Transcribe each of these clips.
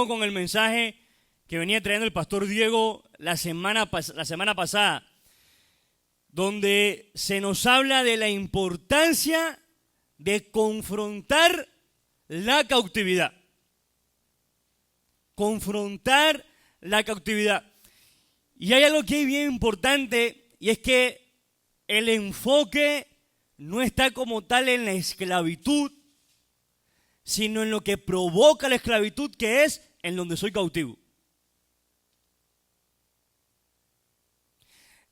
Continúo con el mensaje que venía trayendo el pastor Diego la semana pasada, donde se nos habla de la importancia de confrontar la cautividad. Confrontar la cautividad. Y hay algo que es bien importante, y es que el enfoque no está como tal en la esclavitud, sino en lo que provoca la esclavitud, que es en donde soy cautivo.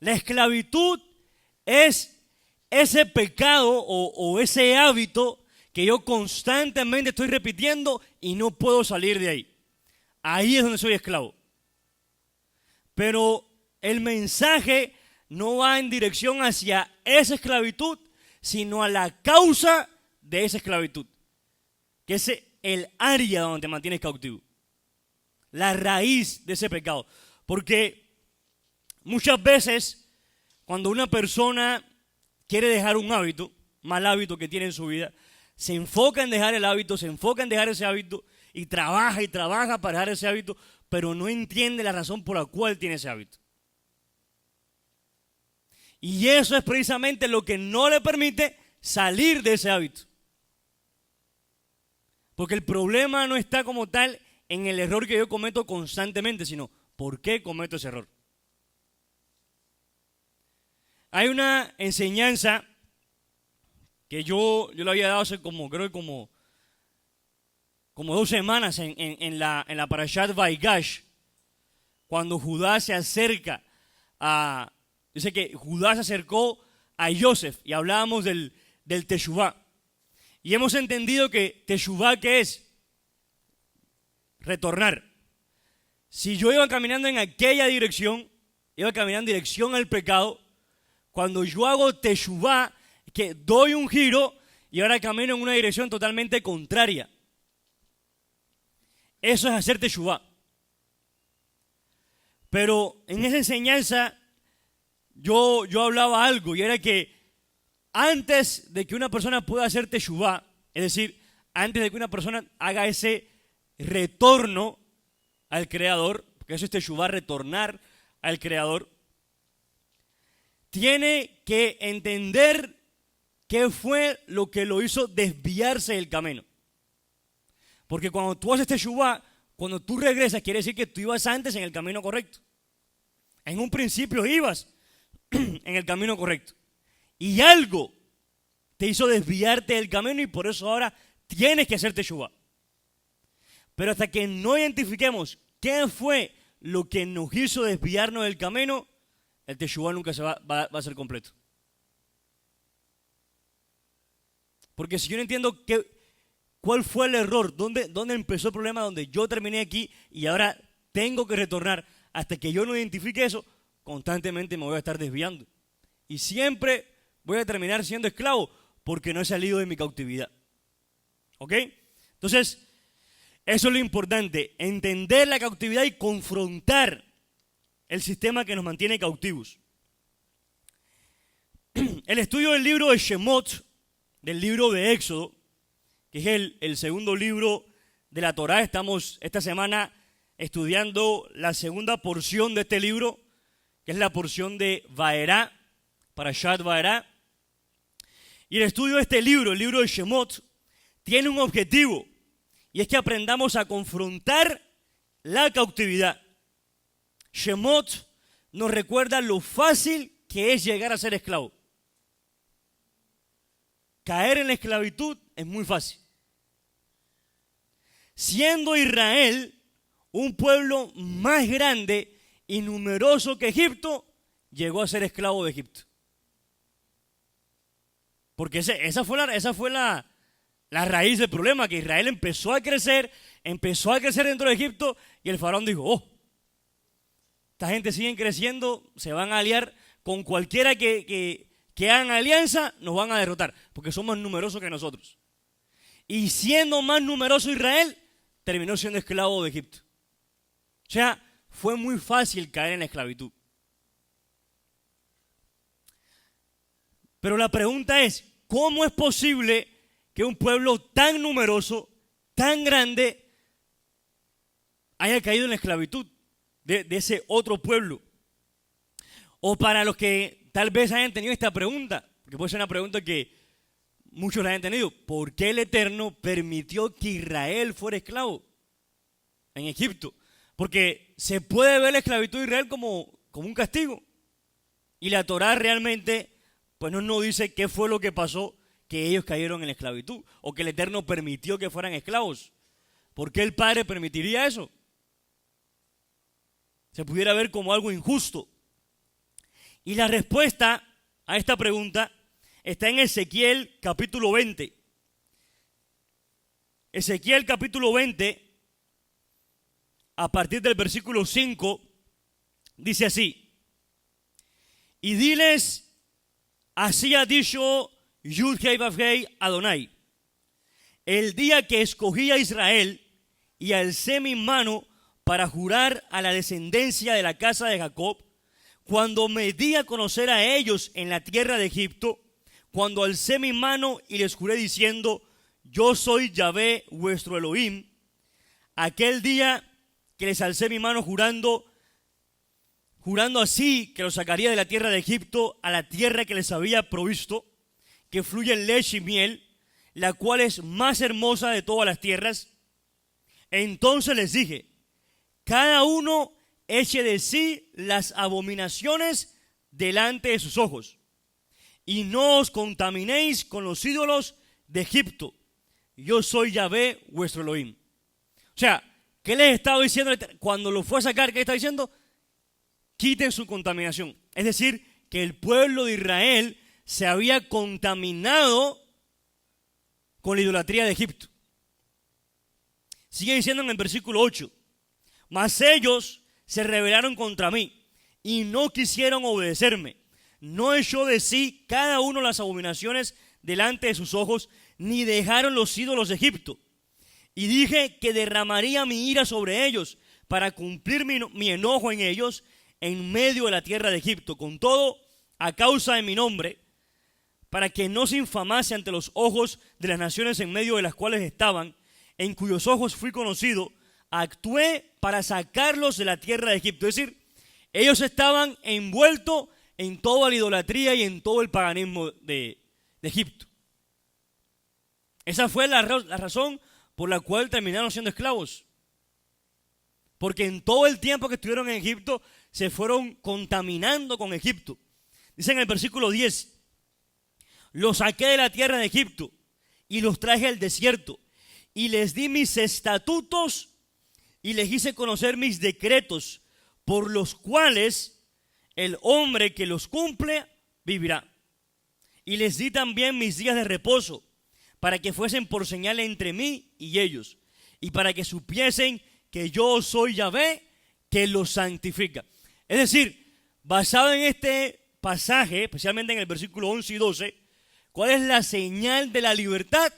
La esclavitud es ese pecado o ese hábito que yo constantemente estoy repitiendo y no puedo salir de ahí. Ahí es donde soy esclavo. Pero el mensaje no va en dirección hacia esa esclavitud, sino a la causa de esa esclavitud, que es el área donde te mantienes cautivo, la raíz de ese pecado. Porque muchas veces cuando una persona quiere dejar un hábito, mal hábito que tiene en su vida, se enfoca en dejar el hábito, se enfoca en dejar ese hábito y trabaja para dejar ese hábito, pero no entiende la razón por la cual tiene ese hábito. Y eso es precisamente lo que no le permite salir de ese hábito. Porque el problema no está como tal en el error que yo cometo constantemente, sino ¿por qué cometo ese error? Hay una enseñanza que yo le había dado hace creo que como 2 semanas en la Parashat Vaigash, cuando Judá se acerca a... Dice que Judá se acercó a Yosef y hablábamos del Teshuvá. Y hemos entendido que Teshuvá, ¿qué es? Retornar. Si yo iba caminando en aquella dirección, iba caminando en dirección al pecado, cuando yo hago Teshuvá, que doy un giro y ahora camino en una dirección totalmente contraria. Eso es hacer Teshuvá. Pero en esa enseñanza yo hablaba algo, y era que antes de que una persona pueda hacer Teshuvá, es decir, antes de que una persona haga ese retorno al Creador, porque eso es Teshuvá, retornar al Creador, tiene que entender qué fue lo que lo hizo desviarse del camino. Porque cuando tú haces Teshuvá, cuando tú regresas, quiere decir que tú ibas antes en el camino correcto. En un principio ibas en el camino correcto. Y algo te hizo desviarte del camino y por eso ahora tienes que hacer Teshuvá. Pero hasta que no identifiquemos qué fue lo que nos hizo desviarnos del camino, el Teshuvá nunca va a ser completo. Porque si yo no entiendo cuál fue el error, dónde empezó el problema, donde yo terminé aquí y ahora tengo que retornar, hasta que yo no identifique eso, constantemente me voy a estar desviando. Y siempre voy a terminar siendo esclavo porque no he salido de mi cautividad. ¿Ok? Entonces, eso es lo importante, entender la cautividad y confrontar el sistema que nos mantiene cautivos. El estudio del libro de Shemot, del libro de Éxodo, que es el segundo libro de la Torá. Estamos esta semana estudiando la segunda porción de este libro, que es la porción de Vaerá, Parashat Vaerá. Y el estudio de este libro, el libro de Shemot, tiene un objetivo, y es que aprendamos a confrontar la cautividad. Shemot nos recuerda lo fácil que es llegar a ser esclavo. Caer en la esclavitud es muy fácil. Siendo Israel un pueblo más grande y numeroso que Egipto, llegó a ser esclavo de Egipto. Porque esa fue la raíz del problema, que Israel empezó a crecer dentro de Egipto, y el faraón dijo, esta gente sigue creciendo, se van a aliar con cualquiera que hagan alianza, nos van a derrotar, porque son más numerosos que nosotros. Y siendo más numeroso Israel, terminó siendo esclavo de Egipto. O sea, fue muy fácil caer en la esclavitud. Pero la pregunta es, ¿cómo es posible que un pueblo tan numeroso, tan grande, haya caído en la esclavitud de ese otro pueblo. O para los que tal vez hayan tenido esta pregunta, porque puede ser una pregunta que muchos la hayan tenido: ¿por qué el Eterno permitió que Israel fuera esclavo en Egipto? Porque se puede ver la esclavitud de Israel como un castigo. Y la Torá realmente pues no nos dice qué fue lo que pasó, que ellos cayeron en la esclavitud, o que el Eterno permitió que fueran esclavos. ¿Por qué el Padre permitiría eso? Se pudiera ver como algo injusto. Y la respuesta a esta pregunta está en Ezequiel capítulo 20. Ezequiel capítulo 20, a partir del versículo 5, dice así: y diles, así ha dicho Yud-Hei Vav-Hei Adonai, el día que escogí a Israel y alcé mi mano para jurar a la descendencia de la casa de Jacob, cuando me di a conocer a ellos en la tierra de Egipto, cuando alcé mi mano y les juré diciendo, yo soy Yahvé vuestro Elohim, aquel día que les alcé mi mano jurando así que los sacaría de la tierra de Egipto a la tierra que les había provisto, que fluye leche y miel, la cual es más hermosa de todas las tierras. Entonces les dije, cada uno eche de sí las abominaciones delante de sus ojos, y no os contaminéis con los ídolos de Egipto. Yo soy Yahvé vuestro Elohim. O sea, ¿qué les estaba diciendo? Cuando lo fue a sacar, ¿qué le está diciendo? Quiten su contaminación. Es decir, que el pueblo de Israel se había contaminado con la idolatría de Egipto. Sigue diciendo en el versículo 8, mas ellos se rebelaron contra mí y no quisieron obedecerme. No echó de sí cada uno las abominaciones delante de sus ojos, ni dejaron los ídolos de Egipto. Y dije que derramaría mi ira sobre ellos para cumplir mi enojo en ellos en medio de la tierra de Egipto. Con todo, a causa de mi nombre, para que no se infamase ante los ojos de las naciones en medio de las cuales estaban, en cuyos ojos fui conocido, actué para sacarlos de la tierra de Egipto. Es decir, ellos estaban envueltos en toda la idolatría y en todo el paganismo de Egipto. Esa fue la razón por la cual terminaron siendo esclavos. Porque en todo el tiempo que estuvieron en Egipto, se fueron contaminando con Egipto. Dice en el versículo 10, los saqué de la tierra de Egipto y los traje al desierto y les di mis estatutos y les hice conocer mis decretos, por los cuales el hombre que los cumple vivirá. Y les di también mis días de reposo, para que fuesen por señal entre mí y ellos, y para que supiesen que yo soy Yahvé, que los santifica. Es decir, basado en este pasaje, especialmente en el versículo 11 y 12, ¿cuál es la señal de la libertad?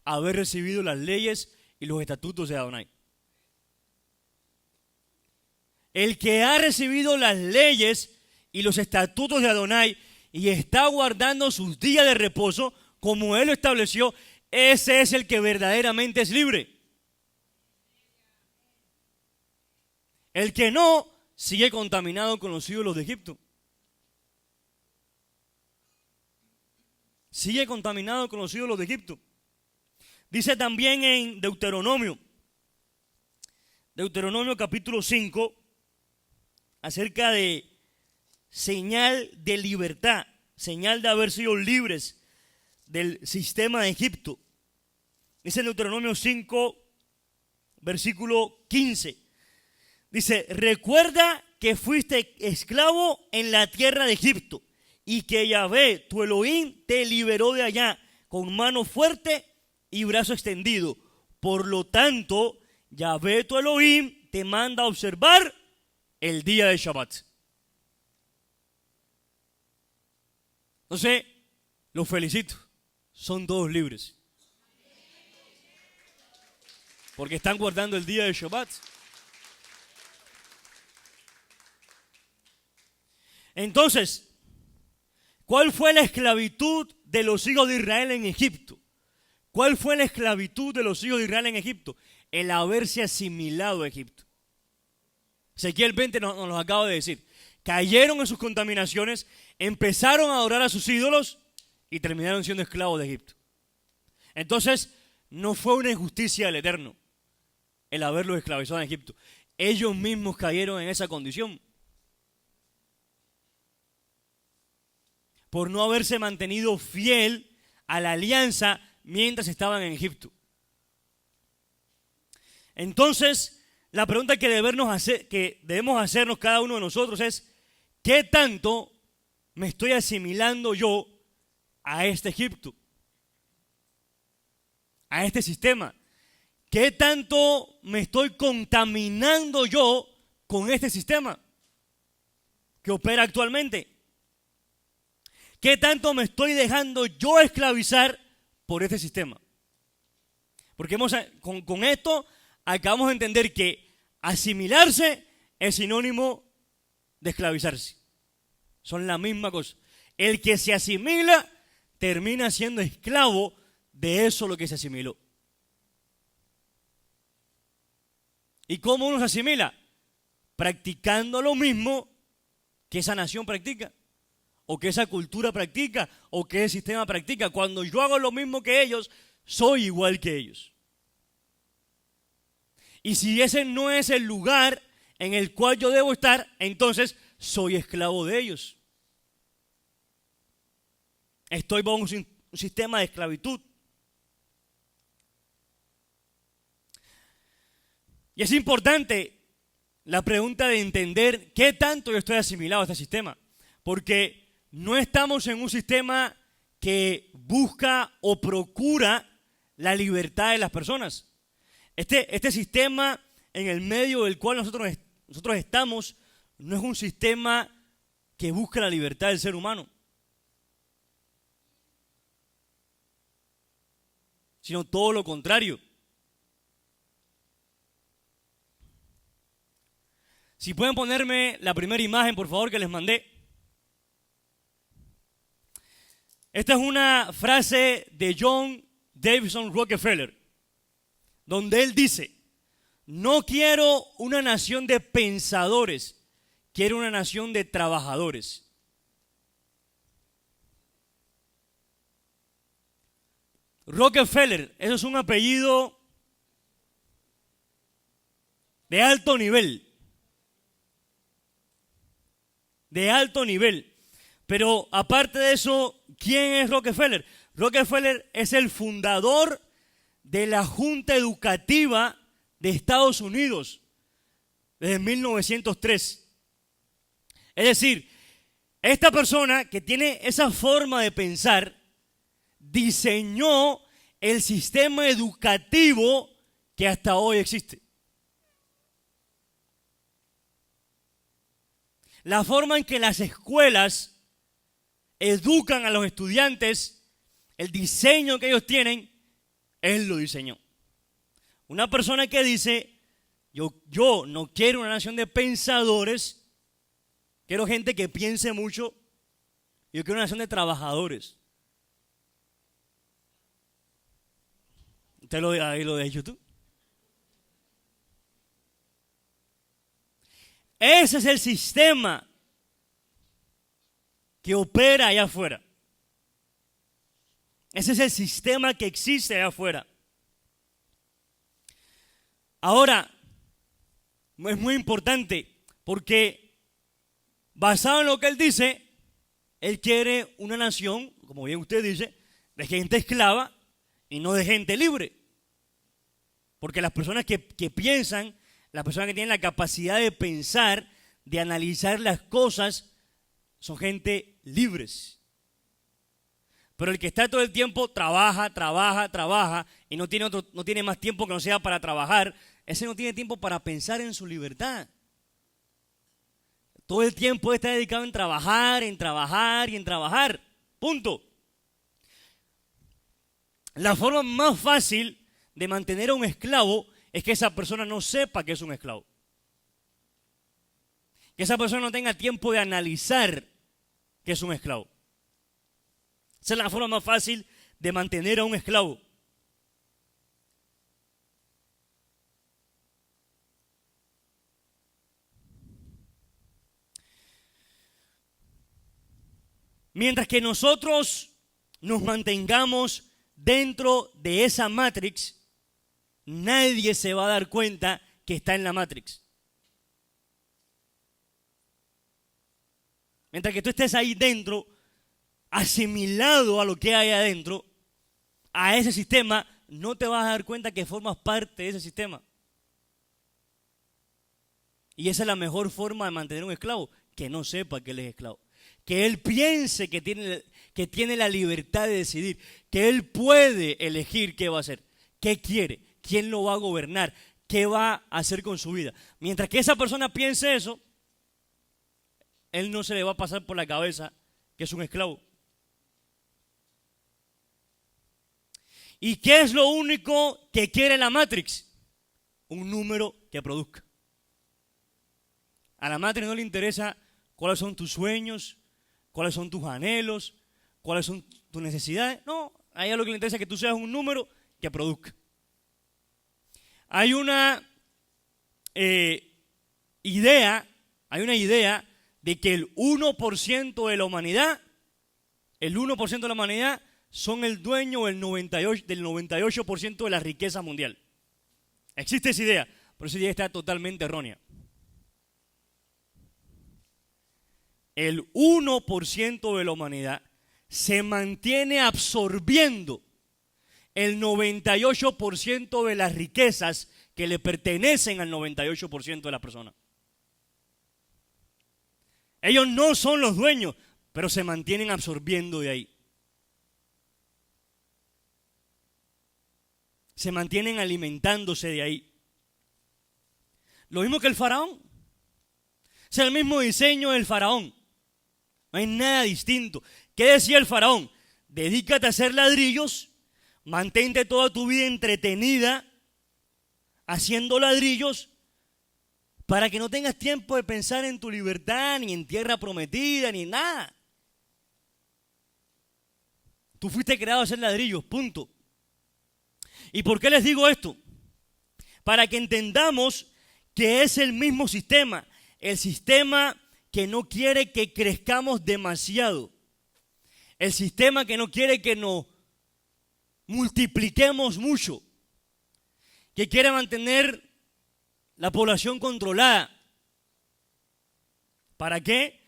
Haber recibido las leyes y los estatutos de Adonai. El que ha recibido las leyes y los estatutos de Adonai y está guardando sus días de reposo como Él lo estableció, ese es el que verdaderamente es libre. El que no, sigue contaminado con los ídolos de Egipto. Sigue contaminado con los ídolos de Egipto. Dice también en Deuteronomio capítulo 5, acerca de señal de libertad, señal de haber sido libres del sistema de Egipto. Dice en Deuteronomio 5, versículo 15. Dice, recuerda que fuiste esclavo en la tierra de Egipto y que Yahvé, tu Elohim, te liberó de allá con mano fuerte y brazo extendido. Por lo tanto, Yahvé, tu Elohim, te manda a observar el día de Shabbat. Entonces, los felicito. Son todos libres. Porque están guardando el día de Shabbat. Entonces, ¿cuál fue la esclavitud de los hijos de Israel en Egipto? ¿Cuál fue la esclavitud de los hijos de Israel en Egipto? el haberse asimilado a Egipto. Ezequiel 20 nos lo acaba de decir. Cayeron en sus contaminaciones, empezaron a adorar a sus ídolos y terminaron siendo esclavos de Egipto. Entonces, no fue una injusticia del Eterno el haberlos esclavizado en Egipto. Ellos mismos cayeron en esa condición por no haberse mantenido fiel a la alianza mientras estaban en Egipto. Entonces, la pregunta que debemos hacernos cada uno de nosotros es: ¿qué tanto me estoy asimilando yo a este Egipto? A este sistema. ¿Qué tanto me estoy contaminando yo con este sistema que opera actualmente? ¿Qué tanto me estoy dejando yo esclavizar por este sistema? Porque con esto acabamos de entender que asimilarse es sinónimo de esclavizarse. Son la misma cosa. El que se asimila termina siendo esclavo de eso lo que se asimiló. ¿Y cómo uno se asimila? Practicando lo mismo que esa nación practica, o que esa cultura practica, o que ese sistema practica. Cuando yo hago lo mismo que ellos, soy igual que ellos. Y si ese no es el lugar en el cual yo debo estar, entonces soy esclavo de ellos. Estoy bajo un sistema de esclavitud. Y es importante la pregunta de entender qué tanto yo estoy asimilado a este sistema. Porque no estamos en un sistema que busca o procura la libertad de las personas. Este sistema en el medio del cual nosotros estamos no es un sistema que busca la libertad del ser humano, sino todo lo contrario. Si pueden ponerme la primera imagen, por favor, que les mandé. Esta es una frase de John Davison Rockefeller, donde él dice: no quiero una nación de pensadores, quiero una nación de trabajadores. Rockefeller, eso es un apellido de alto nivel. De alto nivel. Pero aparte de eso, ¿quién es Rockefeller? Rockefeller es el fundador de la Junta Educativa de Estados Unidos desde 1903. Es decir, esta persona que tiene esa forma de pensar diseñó el sistema educativo que hasta hoy existe. La forma en que las escuelas educan a los estudiantes, el diseño que ellos tienen, él lo diseñó. Una persona que dice: yo no quiero una nación de pensadores, quiero gente que piense mucho, yo quiero una nación de trabajadores. Ahí lo de YouTube. Ese es el sistema que opera allá afuera. Ese es el sistema que existe allá afuera. Ahora, es muy importante porque, basado en lo que él dice, él quiere una nación, como bien usted dice, de gente esclava y no de gente libre. Porque las personas que piensan, las personas que tienen la capacidad de pensar, de analizar las cosas, son gente libres. Pero el que está todo el tiempo trabaja y no tiene más tiempo que no sea para trabajar, ese no tiene tiempo para pensar en su libertad. Todo el tiempo está dedicado en trabajar y en trabajar. Punto. La forma más fácil de mantener a un esclavo es que esa persona no sepa que es un esclavo. Que esa persona no tenga tiempo de analizar que es un esclavo. Esa es la forma más fácil de mantener a un esclavo. Mientras que nosotros nos mantengamos dentro de esa Matrix, nadie se va a dar cuenta que está en la Matrix. Mientras que tú estés ahí dentro, asimilado a lo que hay adentro, a ese sistema, no te vas a dar cuenta que formas parte de ese sistema. Y esa es la mejor forma de mantener un esclavo, que no sepa que él es esclavo. Que él piense que tiene la libertad de decidir, que él puede elegir qué va a hacer, qué quiere, quién lo va a gobernar, qué va a hacer con su vida. Mientras que esa persona piense eso, él no se le va a pasar por la cabeza que es un esclavo. ¿Y qué es lo único que quiere la Matrix? Un número que produzca. A la Matrix no le interesa cuáles son tus sueños, cuáles son tus anhelos, cuáles son tus necesidades. No, a ella lo que le interesa es que tú seas un número que produzca. Hay una idea de que el 1% de la humanidad, son el dueño del 98% de la riqueza mundial. Existe esa idea, pero esa idea está totalmente errónea. El 1% de la humanidad se mantiene absorbiendo el 98% de las riquezas que le pertenecen al 98% de las personas. Ellos no son los dueños, pero se mantienen absorbiendo de ahí. Se mantienen alimentándose de ahí. Lo mismo que el faraón. Es el mismo diseño del faraón. No hay nada distinto. ¿Qué decía el faraón? Dedícate a hacer ladrillos, mantente toda tu vida entretenida haciendo ladrillos para que no tengas tiempo de pensar en tu libertad, ni en tierra prometida, ni en nada. Tú fuiste creado a hacer ladrillos, punto. ¿Y por qué les digo esto? Para que entendamos que es el mismo sistema, el sistema que no quiere que crezcamos demasiado, el sistema que no quiere que nos multipliquemos mucho, que quiere mantener la población controlada. ¿Para qué?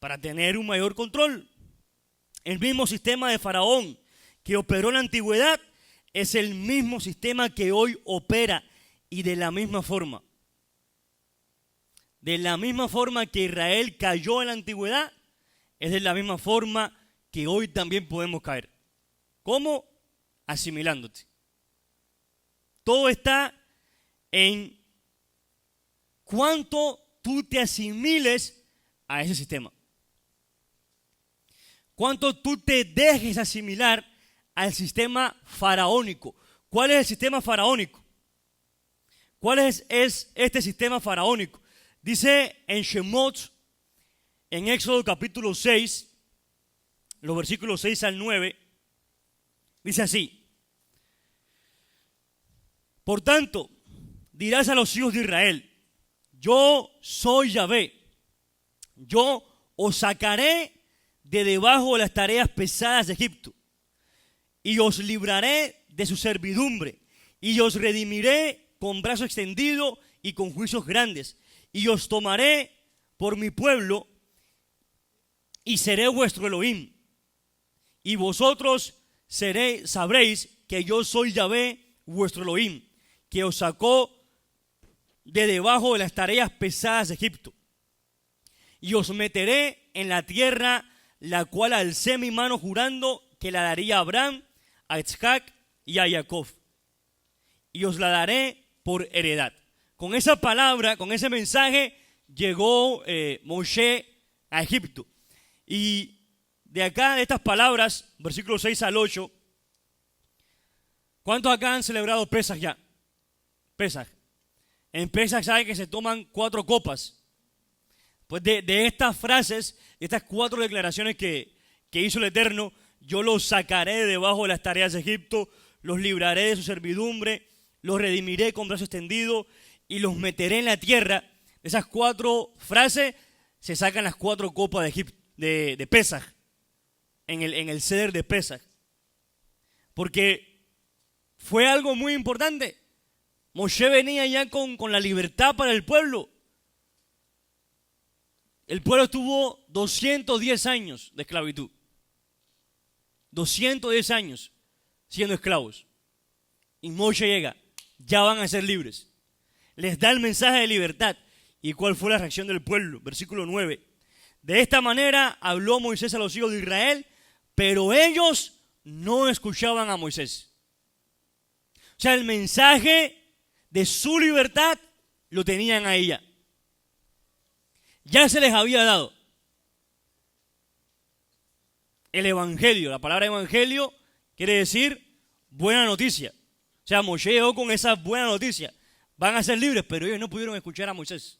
Para tener un mayor control. El mismo sistema de Faraón que operó en la antigüedad es el mismo sistema que hoy opera, y de la misma forma. De la misma forma que Israel cayó en la antigüedad, es de la misma forma que hoy también podemos caer. ¿Cómo? Asimilándote. Todo está en cuánto tú te asimiles a ese sistema. Cuánto tú te dejes asimilar al sistema faraónico. ¿Cuál es el sistema faraónico? ¿Cuál es este sistema faraónico? Dice en Shemot, en Éxodo capítulo 6, los versículos 6 al 9, dice así: por tanto, dirás a los hijos de Israel, yo soy Yahvé, yo os sacaré de debajo de las tareas pesadas de Egipto, y os libraré de su servidumbre, y os redimiré con brazo extendido y con juicios grandes, y os tomaré por mi pueblo, y seré vuestro Elohim, y vosotros sabréis que yo soy Yahvé, vuestro Elohim, que os sacó de debajo de las tareas pesadas de Egipto, y os meteré en la tierra la cual alcé mi mano jurando que la daría a Abraham, a Isaac y a Jacob, y os la daré por heredad. Con esa palabra, con ese mensaje, llegó Moshe a Egipto. Y de acá, de estas palabras, versículos 6 al 8, ¿cuántos acá han celebrado Pesaj ya? Pesaj. En Pesaj sabe que se toman 4 copas. Pues de estas frases, de estas 4 declaraciones que hizo el Eterno: yo los sacaré de debajo de las tareas de Egipto, los libraré de su servidumbre, los redimiré con brazo extendido y los meteré en la tierra. De esas 4 frases se sacan las 4 copas de Pesaj. en el Seder de Pesaj. Porque fue algo muy importante. Moshe venía ya con la libertad para el pueblo. El pueblo estuvo 210 años de esclavitud. 210 años siendo esclavos. Y Moshe llega, ya van a ser libres. Les da el mensaje de libertad. ¿Y cuál fue la reacción del pueblo? Versículo 9. De esta manera habló Moisés a los hijos de Israel, pero ellos no escuchaban a Moisés. O sea, el mensaje de su libertad lo tenían a ella. Ya se les había dado. El evangelio, la palabra evangelio quiere decir buena noticia. O sea, Moshe llegó con esa buena noticia. Van a ser libres, pero ellos no pudieron escuchar a Moisés.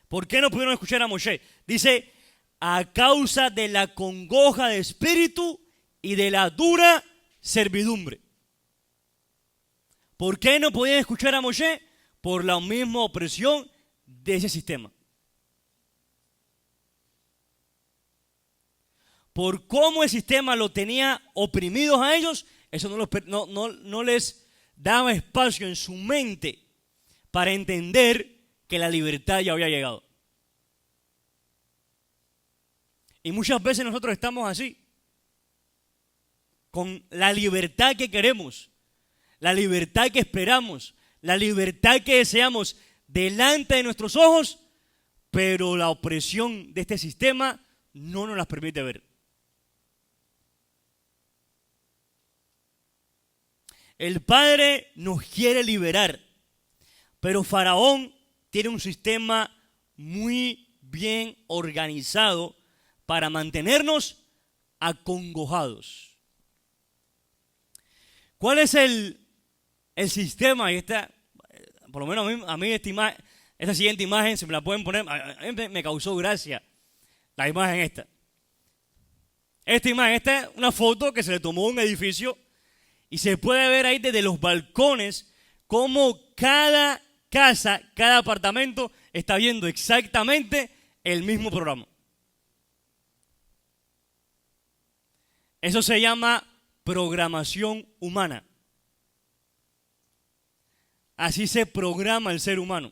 ¿Por qué no pudieron escuchar a Moshe? Dice, a causa de la congoja de espíritu y de la dura servidumbre. ¿Por qué no podían escuchar a Moshe? Por la misma opresión de ese sistema. Por cómo el sistema lo tenía oprimidos a ellos, eso no les daba espacio en su mente para entender que la libertad ya había llegado. Y muchas veces nosotros estamos así, con la libertad que queremos, la libertad que esperamos, la libertad que deseamos delante de nuestros ojos, pero la opresión de este sistema no nos las permite ver. El Padre nos quiere liberar, pero Faraón tiene un sistema muy bien organizado para mantenernos acongojados. ¿Cuál es el sistema? Y por lo menos a mí esta siguiente imagen, si me la pueden poner, a mí me causó gracia la imagen esta. Esta imagen, esta es una foto que se le tomó a un edificio y se puede ver ahí desde los balcones cómo cada casa, cada apartamento está viendo exactamente el mismo programa. Eso se llama programación humana. Así se programa el ser humano.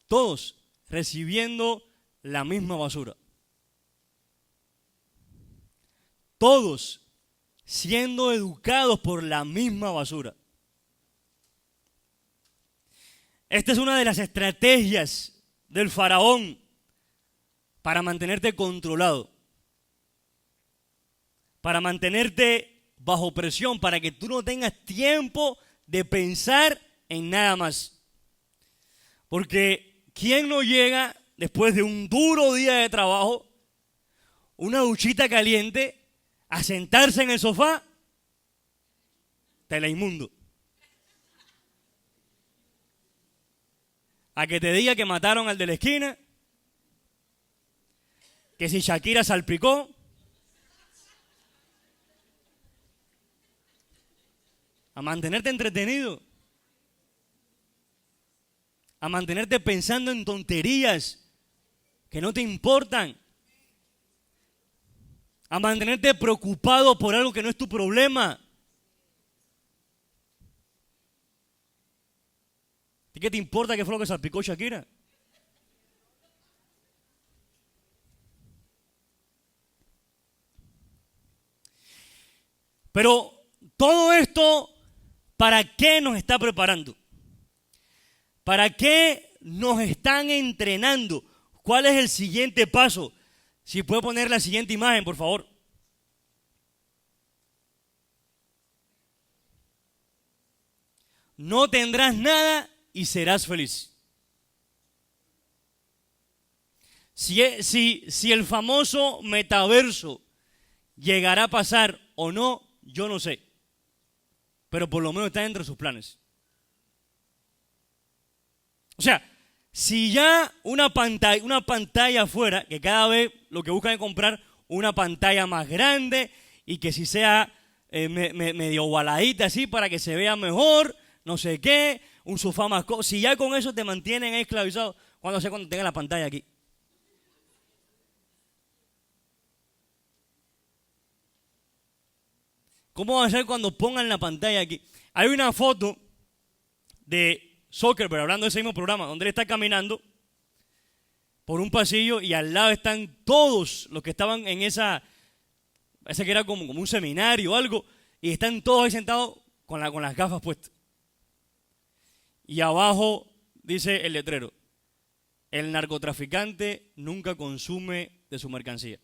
Todos recibiendo la misma basura. Todos siendo educados por la misma basura. Esta es una de las estrategias del faraón para mantenerte controlado, para mantenerte bajo presión, para que tú no tengas tiempo de pensar en nada más. Porque ¿quién no llega después de un duro día de trabajo, una duchita caliente, a sentarse en el sofá? Teleinmundo. A que te diga que mataron al de la esquina, que si Shakira salpicó, a mantenerte entretenido, a mantenerte pensando en tonterías que no te importan, a mantenerte preocupado por algo que no es tu problema. ¿Y qué te importa qué fue lo que salpicó Shakira? Pero todo esto, ¿para qué nos está preparando? ¿Para qué nos están entrenando? ¿Cuál es el siguiente paso? Si puede poner la siguiente imagen, por favor. No tendrás nada y serás feliz. Si el famoso metaverso llegará a pasar o no, yo no sé. Pero por lo menos está entre sus planes. O sea, si ya una pantalla afuera, que cada vez lo que buscan es comprar una pantalla más grande y que si sea medio ovaladita así para que se vea mejor, no sé qué, un sofá más si ya con eso te mantienen esclavizado, cuando tenga la pantalla aquí. ¿Cómo va a ser cuando pongan la pantalla aquí? Hay una foto de Zuckerberg, hablando de ese mismo programa, donde él está caminando por un pasillo y al lado están todos los que estaban en ese que era como un seminario o algo, y están todos ahí sentados con las gafas puestas. Y abajo dice el letrero: el narcotraficante nunca consume de su mercancía.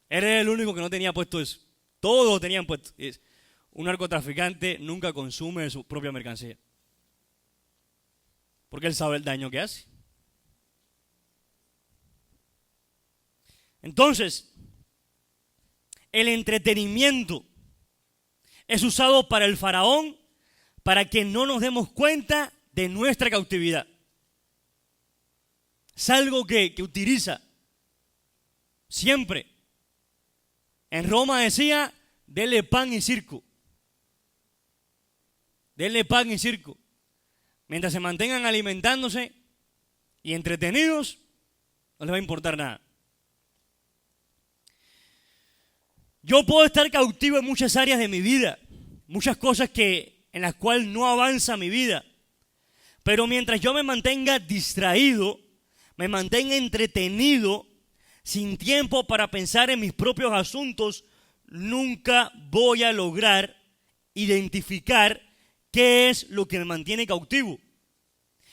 Eres el único que no tenía puesto eso. Todos tenían puesto. Un narcotraficante nunca consume de su propia mercancía. Porque él sabe el daño que hace. Entonces, el entretenimiento es usado para el faraón para que no nos demos cuenta de nuestra cautividad. Es algo que utiliza siempre. En Roma decía: denle pan y circo. Denle pan y circo. Mientras se mantengan alimentándose y entretenidos, no les va a importar nada. Yo puedo estar cautivo en muchas áreas de mi vida, muchas cosas en las cuales no avanza mi vida. Pero mientras yo me mantenga distraído, me mantenga entretenido, sin tiempo para pensar en mis propios asuntos, nunca voy a lograr identificar qué es lo que me mantiene cautivo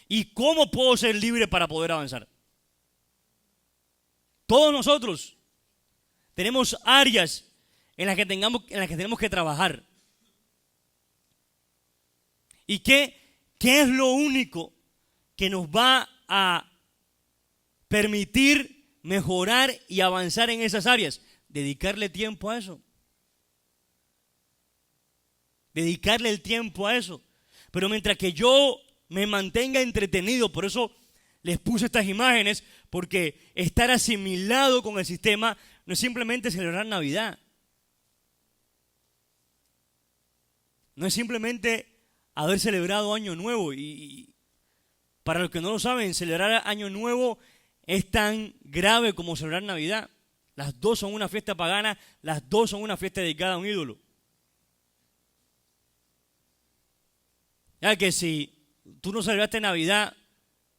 y cómo puedo ser libre para poder avanzar. Todos nosotros tenemos áreas en las que tenemos que trabajar. ¿Y qué es lo único que nos va a permitir mejorar y avanzar en esas áreas? Dedicarle tiempo a eso. Dedicarle el tiempo a eso. Pero mientras que yo me mantenga entretenido, por eso les puse estas imágenes, porque estar asimilado con el sistema no es simplemente celebrar Navidad. No es simplemente haber celebrado Año Nuevo. Y para los que no lo saben, celebrar Año Nuevo es tan grave como celebrar Navidad. Las dos son una fiesta pagana, las dos son una fiesta dedicada a un ídolo. Ya que si tú no celebraste Navidad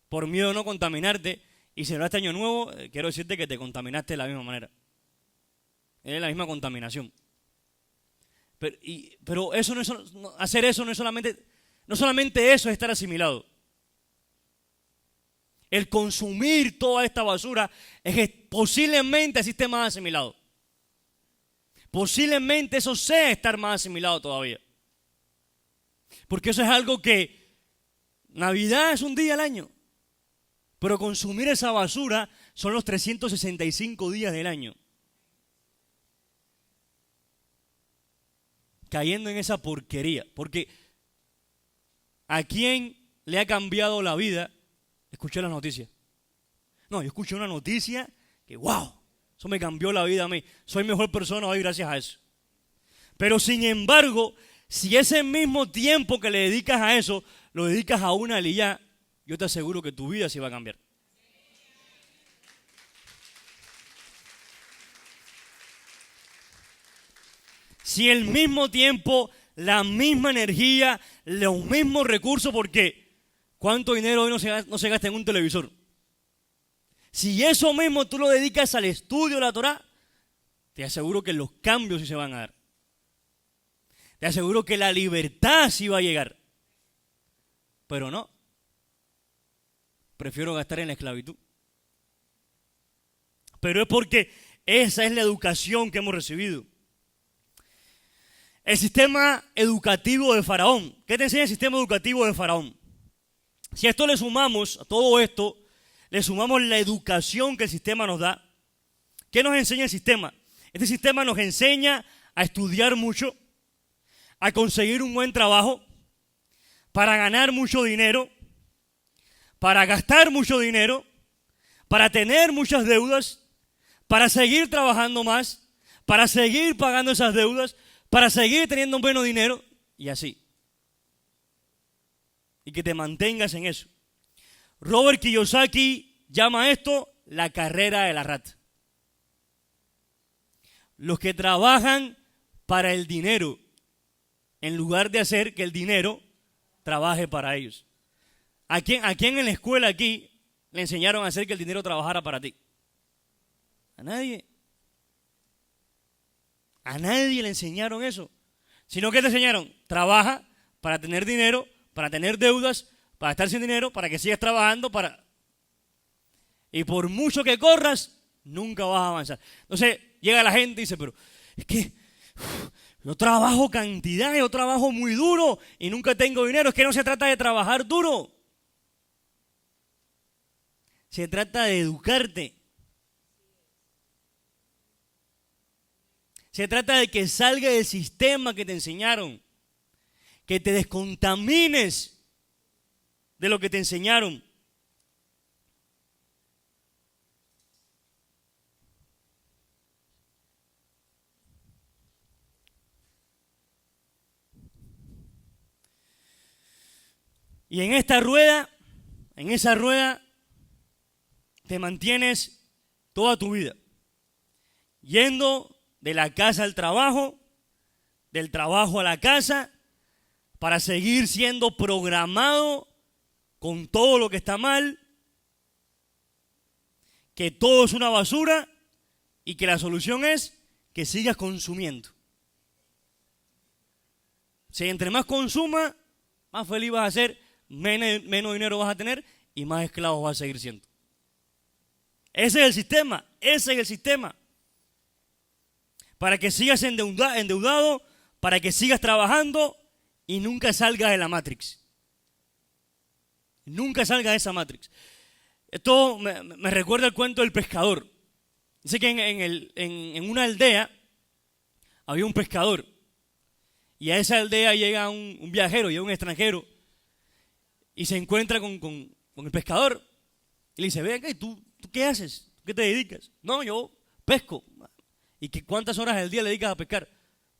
por miedo a no contaminarte y celebraste Año Nuevo, quiero decirte que te contaminaste de la misma manera. Es la misma contaminación. Pero eso hacer eso no solamente eso es estar asimilado. El consumir toda esta basura es que posiblemente así esté más asimilado. Posiblemente eso sea estar más asimilado todavía. Porque eso es algo que Navidad es un día al año, pero consumir esa basura son los 365 días del año. Cayendo en esa porquería. Porque ¿a quién le ha cambiado la vida escuchar las noticias? No, yo escuché una noticia que ¡wow! Eso me cambió la vida a mí. Soy mejor persona hoy gracias a eso. Pero sin embargo, si ese mismo tiempo que le dedicas a eso, lo dedicas a una aliyá, yo te aseguro que tu vida sí va a cambiar. Si el mismo tiempo, la misma energía, los mismos recursos, porque ¿cuánto dinero hoy no se gasta en un televisor? Si eso mismo tú lo dedicas al estudio de la Torá, te aseguro que los cambios sí se van a dar. Te aseguro que la libertad sí va a llegar. Pero no. Prefiero gastar en la esclavitud. Pero es porque esa es la educación que hemos recibido. El sistema educativo de Faraón. ¿Qué te enseña el sistema educativo de Faraón? Si a esto le sumamos, a todo esto, le sumamos la educación que el sistema nos da. ¿Qué nos enseña el sistema? Este sistema nos enseña a estudiar mucho, a conseguir un buen trabajo, para ganar mucho dinero, para gastar mucho dinero, para tener muchas deudas, para seguir trabajando más, para seguir pagando esas deudas, para seguir teniendo un buen dinero y así. Y que te mantengas en eso. Robert Kiyosaki llama esto la carrera de la rata. los que trabajan para el dinero, en lugar de hacer que el dinero trabaje para ellos. ¿A quién en la escuela aquí le enseñaron a hacer que el dinero trabajara para ti? A nadie. A nadie le enseñaron eso. Sino que te enseñaron, trabaja para tener dinero, para tener deudas, para estar sin dinero, para que sigas trabajando, y por mucho que corras, nunca vas a avanzar. Entonces llega la gente y dice, pero es que yo trabajo cantidad, yo trabajo muy duro y nunca tengo dinero. Es que no se trata de trabajar duro. Se trata de educarte. Se trata de que salga del sistema que te enseñaron. Que te descontamines de lo que te enseñaron. Y en esa rueda, te mantienes toda tu vida. Yendo de la casa al trabajo, del trabajo a la casa, para seguir siendo programado con todo lo que está mal, que todo es una basura y que la solución es que sigas consumiendo. Si entre más consumas, más feliz vas a ser, menos dinero vas a tener y más esclavos vas a seguir siendo. Ese es el sistema. Para que sigas endeudado, para que sigas trabajando y nunca salgas de la Matrix. Nunca salgas de esa Matrix. Esto me recuerda el cuento del pescador. Dice que en una aldea había un pescador. Y a esa aldea llega un viajero, llega un extranjero. Y se encuentra con el pescador. Y le dice, ven acá, ¿y tú qué haces? ¿Qué te dedicas? No, yo pesco. ¿Y cuántas horas al día le dedicas a pescar?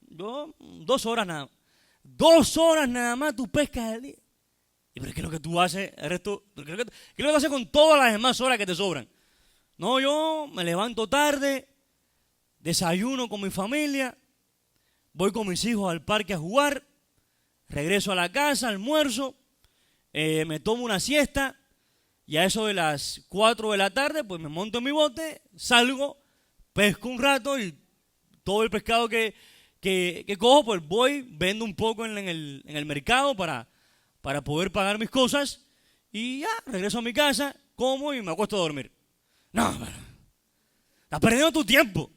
Yo, 2 horas nada más. 2 horas nada más tú pescas al día. ¿Y pero qué es lo que tú haces el resto? ¿Qué es lo que tú haces con todas las demás horas que te sobran? No, yo me levanto tarde, desayuno con mi familia, voy con mis hijos al parque a jugar, regreso a la casa, almuerzo, me tomo una siesta y a eso de las 4 de la tarde pues me monto en mi bote, salgo, pesco un rato y todo el pescado que cojo pues voy, vendo un poco en el mercado para poder pagar mis cosas y ya, regreso a mi casa, como y me acuesto a dormir. No, estás perdiendo tu tiempo.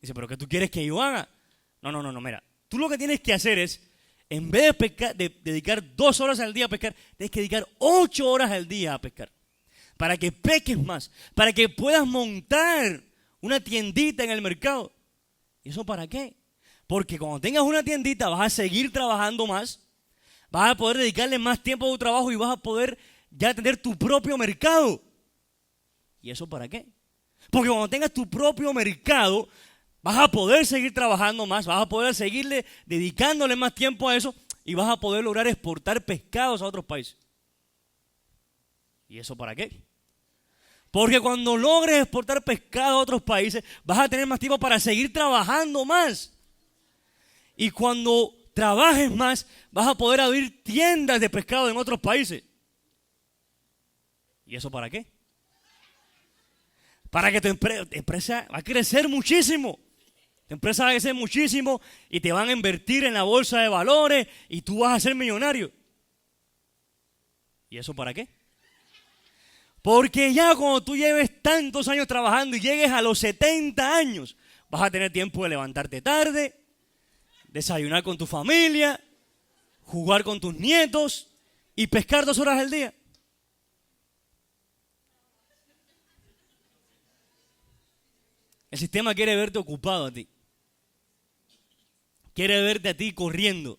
Dice, ¿pero qué tú quieres que yo haga? No, mira, tú lo que tienes que hacer es, en vez de dedicar 2 horas al día a pescar, tienes que dedicar 8 horas al día a pescar. Para que pesques más, para que puedas montar una tiendita en el mercado. ¿Y eso para qué? Porque cuando tengas una tiendita vas a seguir trabajando más, vas a poder dedicarle más tiempo a tu trabajo y vas a poder ya tener tu propio mercado. ¿Y eso para qué? Porque cuando tengas tu propio mercado, vas a poder seguir trabajando más, vas a poder seguirle dedicándole más tiempo a eso y vas a poder lograr exportar pescados a otros países. ¿Y eso para qué? Porque cuando logres exportar pescado a otros países, vas a tener más tiempo para seguir trabajando más. Y cuando trabajes más, vas a poder abrir tiendas de pescado en otros países. ¿Y eso para qué? Para que tu empresa va a crecer muchísimo. Tu empresa va a crecer muchísimo y te van a invertir en la bolsa de valores y tú vas a ser millonario. ¿Y eso para qué? Porque ya cuando tú lleves tantos años trabajando y llegues a los 70 años, vas a tener tiempo de levantarte tarde, desayunar con tu familia, jugar con tus nietos y pescar 2 horas al día. El sistema quiere verte ocupado a ti. Quiere verte a ti corriendo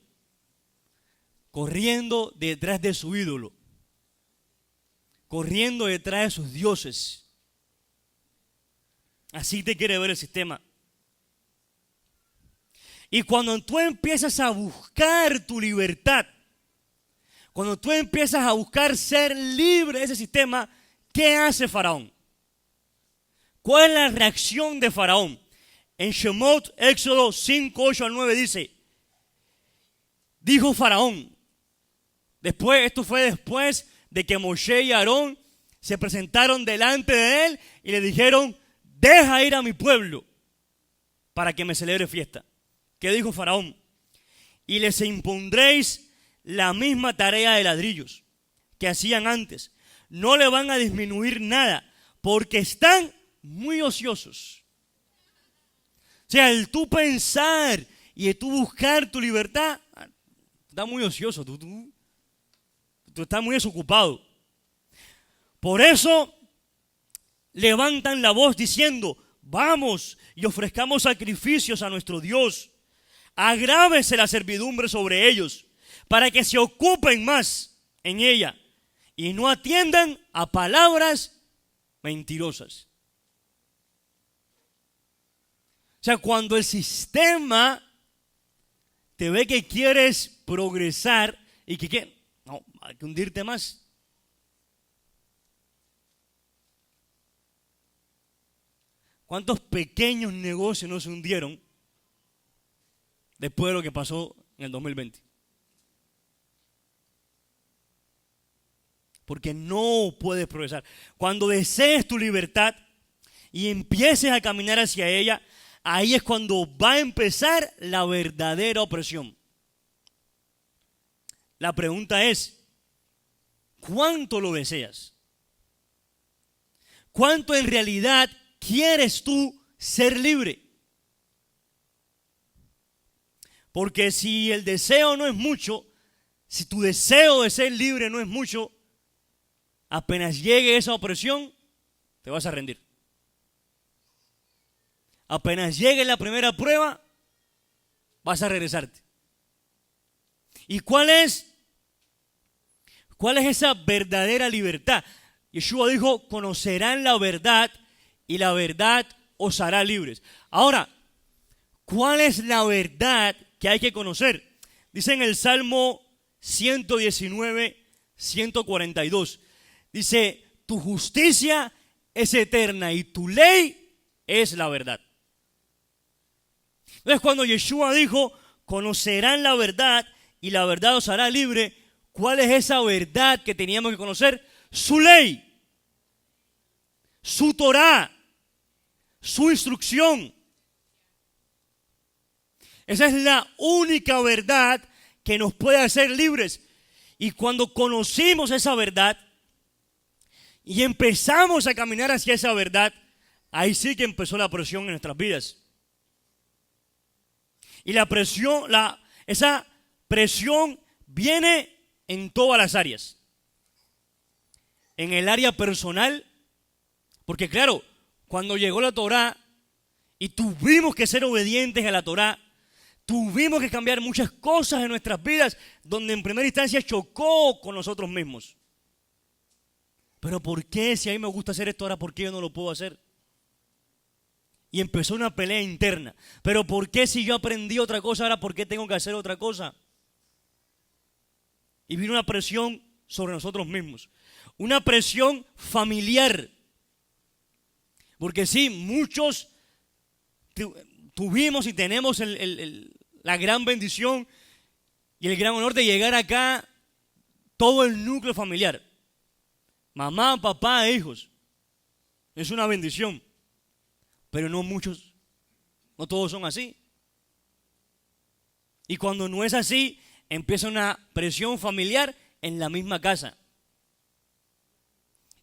detrás de su ídolo, corriendo detrás de sus dioses. Así te quiere ver el sistema. Y cuando tú empiezas a buscar tu libertad, cuando tú empiezas a buscar ser libre de ese sistema, ¿qué hace Faraón? ¿Cuál es la reacción de Faraón? En Shemot, Éxodo 5, 8 al 9 dice, dijo Faraón, esto fue después de que Moshe y Aarón se presentaron delante de él y le dijeron, deja ir a mi pueblo para que me celebre fiesta. ¿Qué dijo Faraón? Y les impondréis la misma tarea de ladrillos que hacían antes. No le van a disminuir nada porque están muy ociosos. O sea, el tú pensar y el tú buscar tu libertad, estás muy ocioso, tú estás muy desocupado. Por eso levantan la voz diciendo, vamos y ofrezcamos sacrificios a nuestro Dios. Agrávese la servidumbre sobre ellos para que se ocupen más en ella y no atiendan a palabras mentirosas. O sea, cuando el sistema te ve que quieres progresar y que no, hay que hundirte más. ¿Cuántos pequeños negocios no se hundieron después de lo que pasó en el 2020? Porque no puedes progresar. Cuando desees tu libertad y empieces a caminar hacia ella, ahí es cuando va a empezar la verdadera opresión. La pregunta es, ¿cuánto lo deseas? ¿Cuánto en realidad quieres tú ser libre? Porque si el deseo no es mucho, si tu deseo de ser libre no es mucho, apenas llegue esa opresión, te vas a rendir. Apenas llegue la primera prueba, vas a regresarte. ¿Y cuál es esa verdadera libertad? Yeshua dijo, conocerán la verdad y la verdad os hará libres. Ahora, ¿cuál es la verdad que hay que conocer? Dice en el Salmo 119, 142. Dice, tu justicia es eterna y tu ley es la verdad. Entonces cuando Yeshua dijo, conocerán la verdad y la verdad os hará libre, ¿cuál es esa verdad que teníamos que conocer? Su ley, su Torah, su instrucción. Esa es la única verdad que nos puede hacer libres. Y cuando conocimos esa verdad y empezamos a caminar hacia esa verdad, ahí sí que empezó la presión en nuestras vidas. Y esa presión viene en todas las áreas. En el área personal, porque claro, cuando llegó la Torá y tuvimos que ser obedientes a la Torá, tuvimos que cambiar muchas cosas en nuestras vidas, donde en primera instancia chocó con nosotros mismos. Pero ¿por qué si a mí me gusta hacer esto ahora, por qué yo no lo puedo hacer? Y empezó una pelea interna. Pero ¿por qué si yo aprendí otra cosa ahora, por qué tengo que hacer otra cosa? Y vino una presión sobre nosotros mismos. Una presión familiar. Porque sí, muchos tuvimos y tenemos la gran bendición y el gran honor de llegar acá, todo el núcleo familiar. Mamá, papá, hijos. Es una bendición. Pero no muchos, no todos son así. Y cuando no es así, empieza una presión familiar en la misma casa.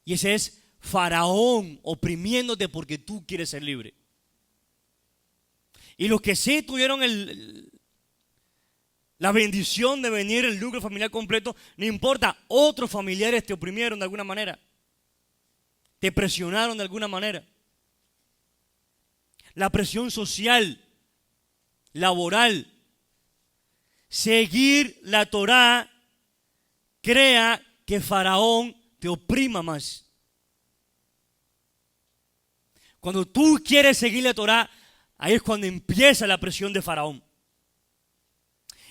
Y ese es Faraón oprimiéndote porque tú quieres ser libre. Y los que sí tuvieron la bendición de venir el núcleo familiar completo, no importa, otros familiares te oprimieron de alguna manera. Te presionaron de alguna manera. La presión social, laboral, seguir la Torá crea que Faraón te oprima más. Cuando tú quieres seguir la Torá, ahí es cuando empieza la presión de Faraón.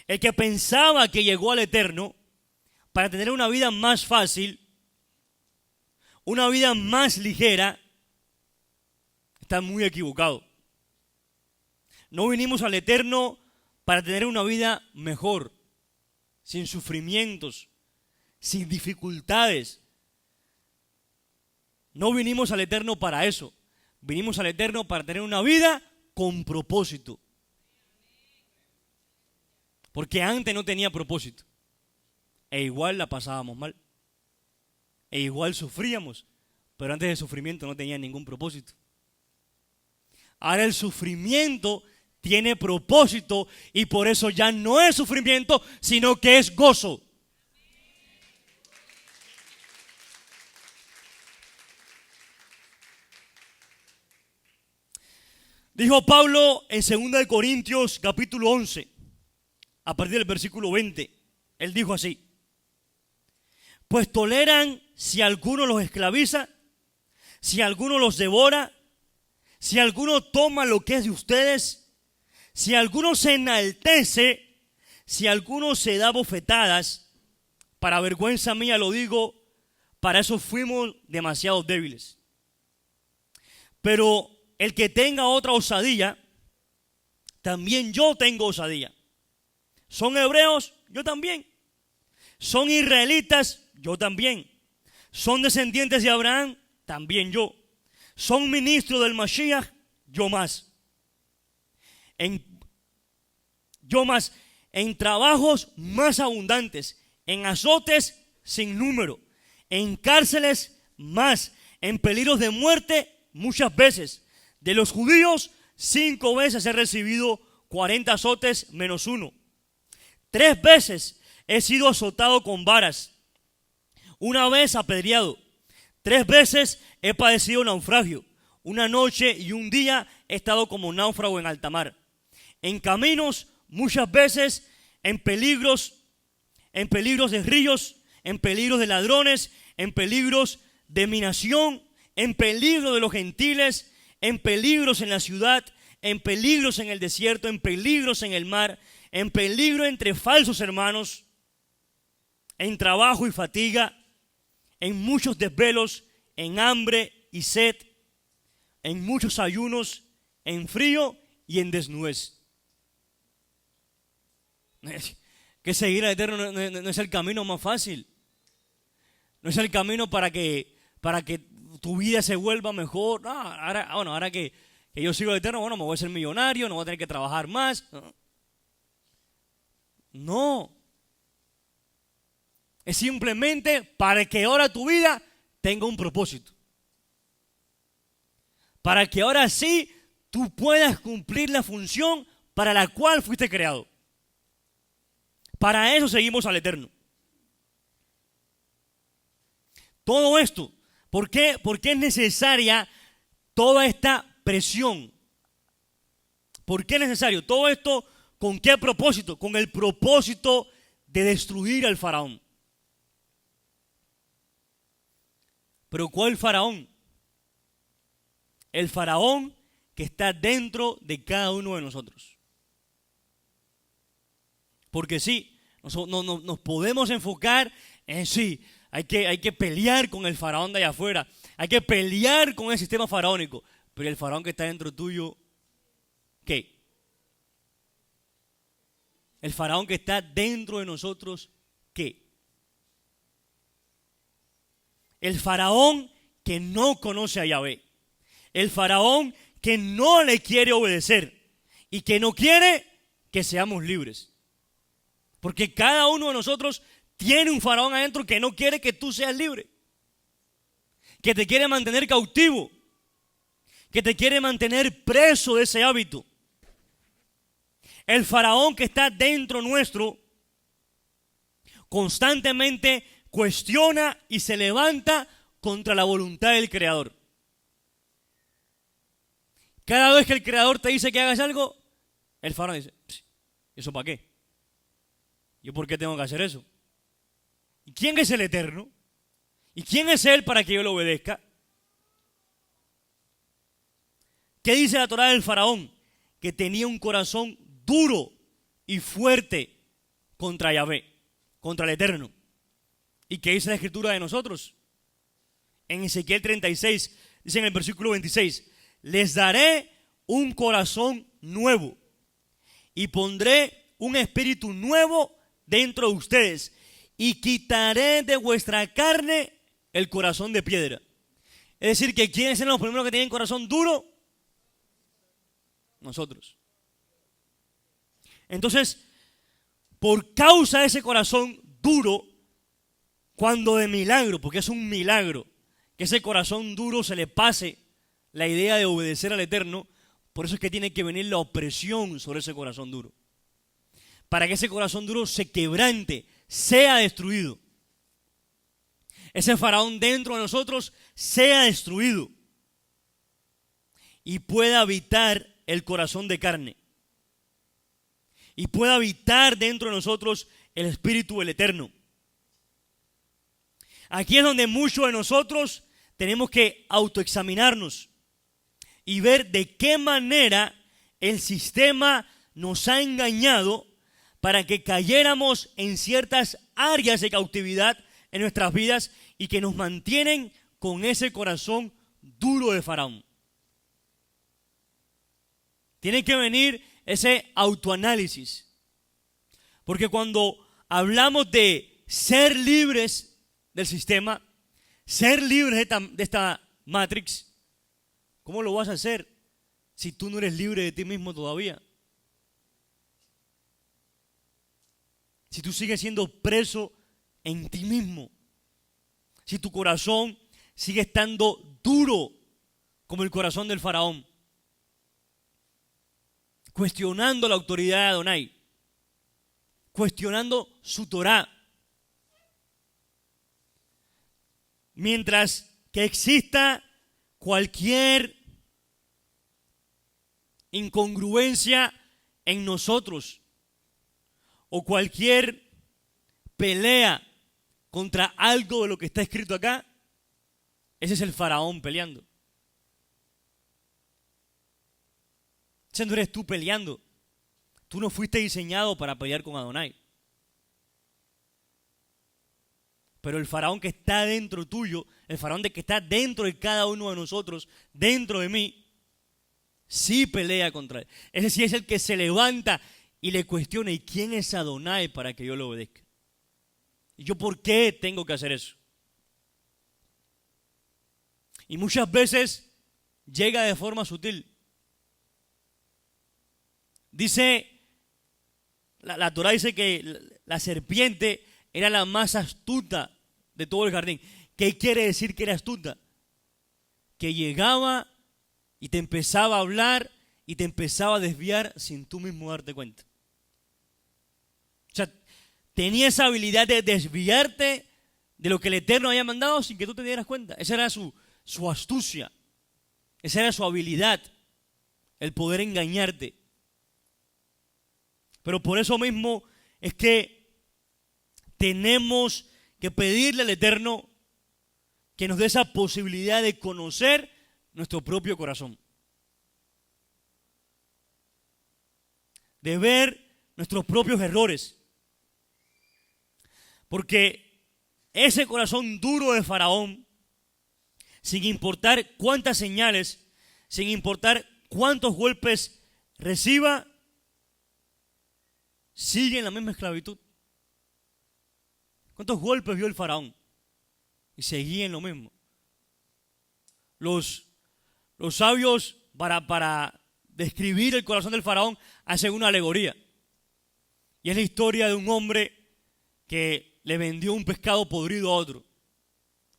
El que pensaba que llegó al Eterno para tener una vida más fácil, una vida más ligera, está muy equivocado. No vinimos al Eterno para tener una vida mejor, sin sufrimientos, sin dificultades. No vinimos al Eterno para eso. Vinimos al Eterno para tener una vida con propósito. Porque antes no tenía propósito. E igual la pasábamos mal. E igual sufríamos. Pero antes del sufrimiento no tenía ningún propósito. Ahora el sufrimiento tiene propósito y por eso ya no es sufrimiento, sino que es gozo. Dijo Pablo en 2 Corintios capítulo 11, a partir del versículo 20, él dijo así: pues toleran si alguno los esclaviza, si alguno los devora, si alguno toma lo que es de ustedes, si alguno se enaltece, si alguno se da bofetadas, para vergüenza mía lo digo, para eso fuimos demasiado débiles. Pero el que tenga otra osadía, también yo tengo osadía. ¿Son hebreos? Yo también. ¿Son israelitas? Yo también. ¿Son descendientes de Abraham? También yo. ¿Son ministros del Mashiach? Yo más. En trabajos más abundantes, en azotes sin número, en cárceles más, en peligros de muerte muchas veces. De los judíos 5 veces he recibido 40 azotes menos 1. 3 veces he sido azotado con varas. 1 vez apedreado. 3 veces he padecido naufragio. 1 noche y 1 día he estado como náufrago en alta mar. En caminos muchas veces, en peligros de ríos, en peligros de ladrones, en peligros de mi nación, en peligro de los gentiles, en peligros en la ciudad, en peligros en el desierto, en peligros en el mar, en peligro entre falsos hermanos, en trabajo y fatiga, en muchos desvelos, en hambre y sed, en muchos ayunos, en frío y en desnudez. Que seguir al Eterno no es el camino más fácil. No es el camino para que tu vida se vuelva mejor. No, ahora que yo sigo al Eterno, me voy a ser millonario, no voy a tener que trabajar más. No. Es simplemente para que ahora tu vida tenga un propósito. Para que ahora sí tú puedas cumplir la función para la cual fuiste creado. Para eso seguimos al Eterno. Todo esto, ¿por qué es necesaria toda esta presión? ¿Por qué es necesario todo esto? ¿Con qué propósito? Con el propósito de destruir al faraón. ¿Pero cuál faraón? El faraón que está dentro de cada uno de nosotros. Porque sí, nos podemos enfocar en sí, hay que pelear con el faraón de allá afuera, hay que pelear con el sistema faraónico, pero el faraón que está dentro tuyo, ¿qué? El faraón que está dentro de nosotros, ¿qué? El faraón que no conoce a Yahvé, el faraón que no le quiere obedecer y que no quiere que seamos libres. Porque cada uno de nosotros tiene un faraón adentro que no quiere que tú seas libre, que te quiere mantener cautivo, que te quiere mantener preso de ese hábito. El faraón que está dentro nuestro constantemente cuestiona y se levanta contra la voluntad del Creador. Cada vez que el Creador te dice que hagas algo, el faraón dice, ¿eso para qué? ¿Yo por qué tengo que hacer eso? ¿Y quién es el Eterno? ¿Y quién es Él para que yo lo obedezca? ¿Qué dice la Torá del faraón? Que tenía un corazón duro y fuerte contra Yahvé, contra el Eterno. ¿Y qué dice la Escritura de nosotros? En Ezequiel 36, dice en el versículo 26, les daré un corazón nuevo y pondré un espíritu nuevo dentro de ustedes y quitaré de vuestra carne el corazón de piedra. Es decir, que ¿quiénes eran los primeros que tenían corazón duro? Nosotros. Entonces, por causa de ese corazón duro, cuando de milagro, porque es un milagro, que ese corazón duro se le pase la idea de obedecer al Eterno, por eso es que tiene que venir la opresión sobre ese corazón duro. Para que ese corazón duro se quebrante, sea destruido. Ese faraón dentro de nosotros sea destruido y pueda habitar el corazón de carne. Y pueda habitar dentro de nosotros el Espíritu del Eterno. Aquí es donde muchos de nosotros tenemos que autoexaminarnos y ver de qué manera el sistema nos ha engañado para que cayéramos en ciertas áreas de cautividad en nuestras vidas y que nos mantienen con ese corazón duro de Faraón. Tiene que venir ese autoanálisis. Porque cuando hablamos de ser libres del sistema, ser libres de esta Matrix, ¿cómo lo vas a hacer si tú no eres libre de ti mismo todavía? Si tú sigues siendo preso en ti mismo. Si tu corazón sigue estando duro como el corazón del faraón. Cuestionando la autoridad de Adonai. Cuestionando su Torá. Mientras que exista cualquier incongruencia en nosotros o cualquier pelea contra algo de lo que está escrito acá, ese es el faraón peleando. Ese no eres tú peleando. Tú no fuiste diseñado para pelear con Adonai. Pero el faraón que está dentro tuyo, el faraón que está dentro de cada uno de nosotros, dentro de mí, sí pelea contra él. Ese sí es el que se levanta y le cuestiona, ¿y quién es Adonai para que yo le obedezca? ¿Y yo por qué tengo que hacer eso? Y muchas veces llega de forma sutil. Dice, la Torá dice que la serpiente era la más astuta de todo el jardín. ¿Qué quiere decir que era astuta? Que llegaba y te empezaba a hablar y te empezaba a desviar sin tú mismo darte cuenta. O sea, tenía esa habilidad de desviarte de lo que el Eterno había mandado sin que tú te dieras cuenta. Esa era su astucia. Esa era su habilidad, el poder engañarte. Pero por eso mismo es que tenemos que pedirle al Eterno que nos dé esa posibilidad de conocer nuestro propio corazón. De ver nuestros propios errores. Porque ese corazón duro de Faraón, sin importar cuántas señales, sin importar cuántos golpes reciba, sigue en la misma esclavitud. ¿Cuántos golpes vio el faraón? Y seguía en lo mismo. Los sabios para describir el corazón del faraón hacen una alegoría. Y es la historia de un hombre que le vendió un pescado podrido a otro.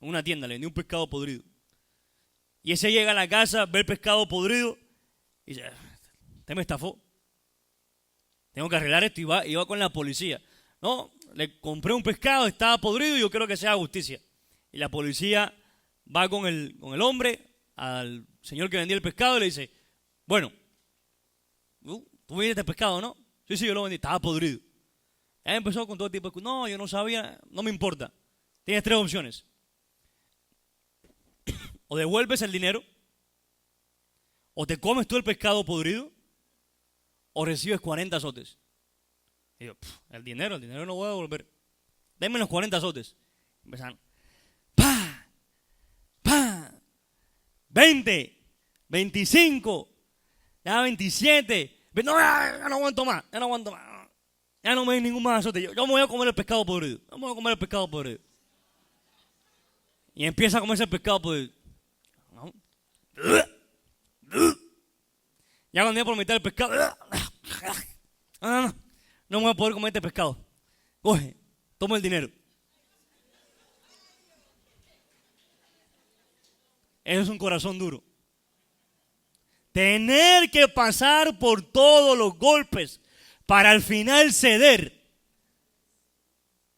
En una tienda le vendió un pescado podrido. Y ese llega a la casa, ve el pescado podrido y dice, usted me estafó. Tengo que arreglar esto y va con la policía. No, le compré un pescado, estaba podrido y yo quiero que se haga justicia. Y la policía va con el hombre al señor que vendía el pescado y le dice, bueno, tú vendiste el pescado, ¿no? Sí, yo lo vendí, estaba podrido. Él empezó con todo tipo de, no, yo no sabía, no me importa. Tienes 3 opciones. O devuelves el dinero, o te comes tú el pescado podrido, o recibes 40 azotes. Y yo, el dinero no voy a devolver. Denme los 40 azotes. Empezaron. ¡Pa! ¡Pa! 20, 25, le da 27. No, ya no aguanto más, ya no aguanto más. Ya no me doy ningún más azote. Yo me voy a comer el pescado podrido. Yo me voy a comer el pescado podrido. Y empieza a comerse el pescado podrido. Ya cuando ya por mitad del pescado. No me voy a poder comer este pescado. Coge, toma el dinero. Eso es un corazón duro. Tener que pasar por todos los golpes para al final ceder.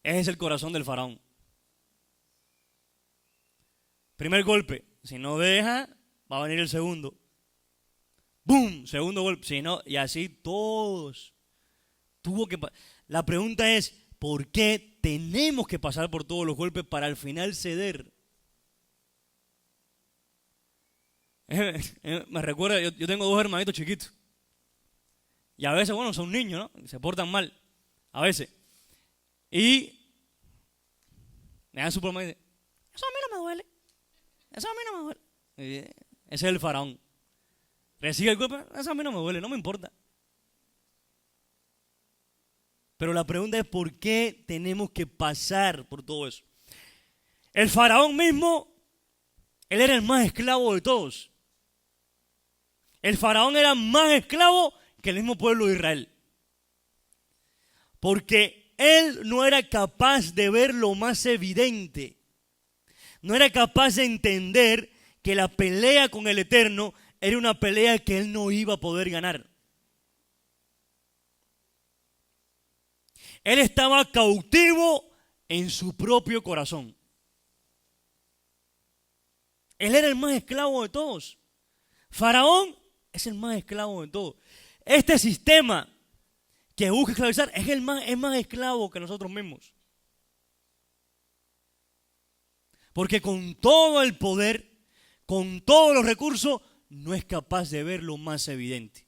Ese es el corazón del faraón. Primer golpe. Si no deja, va a venir el segundo. ¡Bum! Segundo golpe. Si no, y así todos. La pregunta es, ¿por qué tenemos que pasar por todos los golpes para al final ceder? Me recuerda, yo tengo 2 hermanitos chiquitos. Y a veces, bueno, son niños, ¿no? Se portan mal. A veces. Y me dan su broma y dicen, eso a mí no me duele. Eso a mí no me duele. Ese es el faraón. Recibe el golpe, eso a mí no me duele, no me importa. Pero la pregunta es, ¿por qué tenemos que pasar por todo eso? El faraón mismo, él era el más esclavo de todos. El faraón era más esclavo que el mismo pueblo de Israel. Porque él no era capaz de ver lo más evidente. No era capaz de entender que la pelea con el Eterno era una pelea que él no iba a poder ganar. Él estaba cautivo en su propio corazón. Él era el más esclavo de todos. Faraón es el más esclavo de todos. Este sistema que busca esclavizar es más esclavo que nosotros mismos. Porque con todo el poder, con todos los recursos, no es capaz de ver lo más evidente.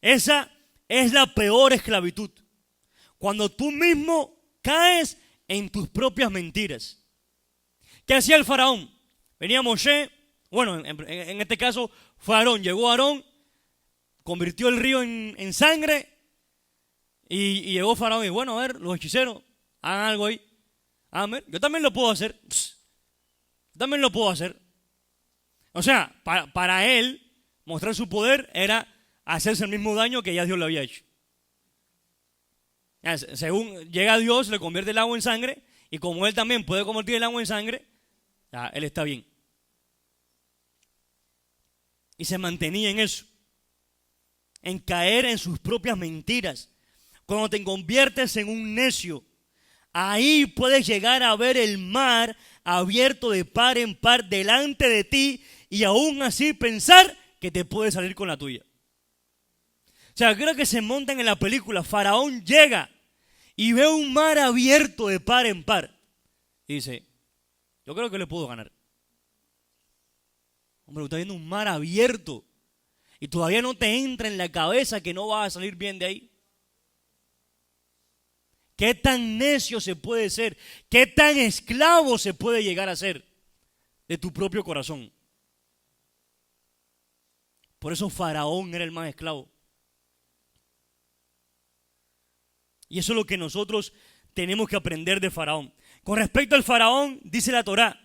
Esa es la peor esclavitud. Cuando tú mismo caes en tus propias mentiras. ¿Qué hacía el faraón? Venía Moshe, bueno, en este caso fue Aarón. Llegó Aarón, convirtió el río en sangre y llegó faraón y bueno, a ver, los hechiceros, hagan algo ahí. A ver, yo también lo puedo hacer. Yo también lo puedo hacer. O sea, para él, mostrar su poder era hacerse el mismo daño que ya Dios le había hecho. Según llega Dios, le convierte el agua en sangre, y como él también puede convertir el agua en sangre, ya, él está bien. Y se mantenía en eso, en caer en sus propias mentiras. Cuando te conviertes en un necio, ahí puedes llegar a ver el mar abierto de par en par delante de ti y aún así pensar que te puedes salir con la tuya. O sea, creo que se montan en la película. Faraón llega y ve un mar abierto de par en par. Y dice, yo creo que le puedo ganar. Hombre, está viendo un mar abierto y todavía no te entra en la cabeza que no vas a salir bien de ahí. ¿Qué tan necio se puede ser? ¿Qué tan esclavo se puede llegar a ser de tu propio corazón? Por eso Faraón era el más esclavo. Y eso es lo que nosotros tenemos que aprender de Faraón. Con respecto al Faraón, dice la Torá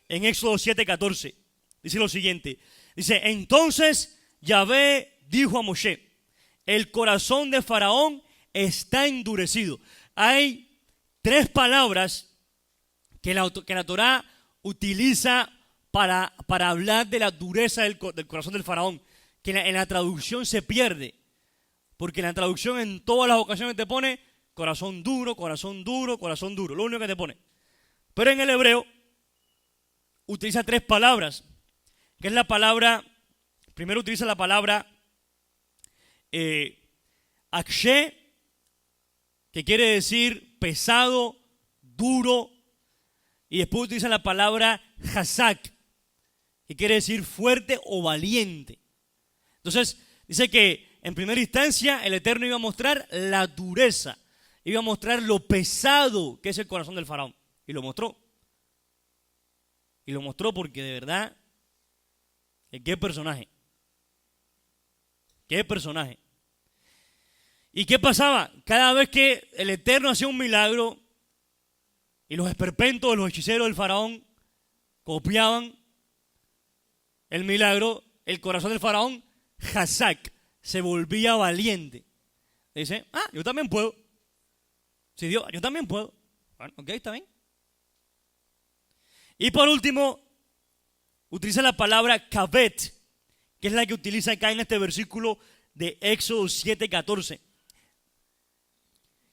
en Éxodo 7:14. Dice lo siguiente. Dice, entonces Yahvé dijo a Moshe, el corazón de Faraón está endurecido. Hay 3 palabras que la Torá utiliza para hablar de la dureza del corazón del Faraón, que en la traducción se pierde. Porque en la traducción en todas las ocasiones te pone corazón duro, corazón duro, corazón duro. Lo único que te pone. Pero en el hebreo utiliza 3 palabras. Que es la palabra, primero utiliza la palabra akshe, que quiere decir pesado, duro. Y después utiliza la palabra hazak, que quiere decir fuerte o valiente. Entonces dice que en primera instancia el Eterno iba a mostrar la dureza, iba a mostrar lo pesado que es el corazón del faraón. Y lo mostró. Y lo mostró porque de verdad ¿Qué personaje? ¿Qué personaje? ¿Y qué pasaba? Cada vez que el Eterno hacía un milagro y los esperpentos de los hechiceros del faraón copiaban el milagro, el corazón del faraón, Hazak, se volvía valiente. Dice, yo también puedo. Si Dios, yo también puedo. Bueno, ok, está bien. Y por último, utiliza la palabra kavet, que es la que utiliza acá en este versículo de Éxodo 7:14.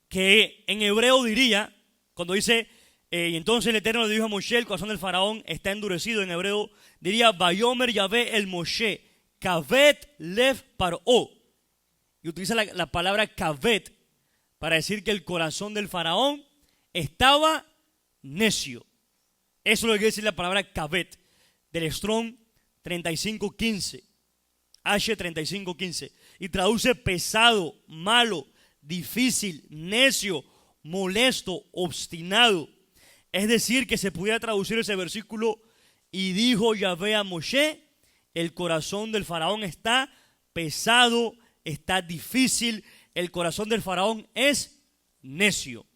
Que en hebreo diría, cuando dice, y entonces el Eterno le dijo a Moshe, el corazón del faraón está endurecido, en hebreo diría, Vayomer Yahvé el Moshe, kavet lev paro. Y utiliza la palabra kavet para decir que el corazón del faraón estaba necio. Eso es lo que quiere decir la palabra kavet, del Strong 35:15, H35:15, y traduce pesado, malo, difícil, necio, molesto, obstinado. Es decir, que se pudiera traducir ese versículo, y dijo Yahvé a Moshe, el corazón del faraón está pesado, está difícil, el corazón del faraón es necio.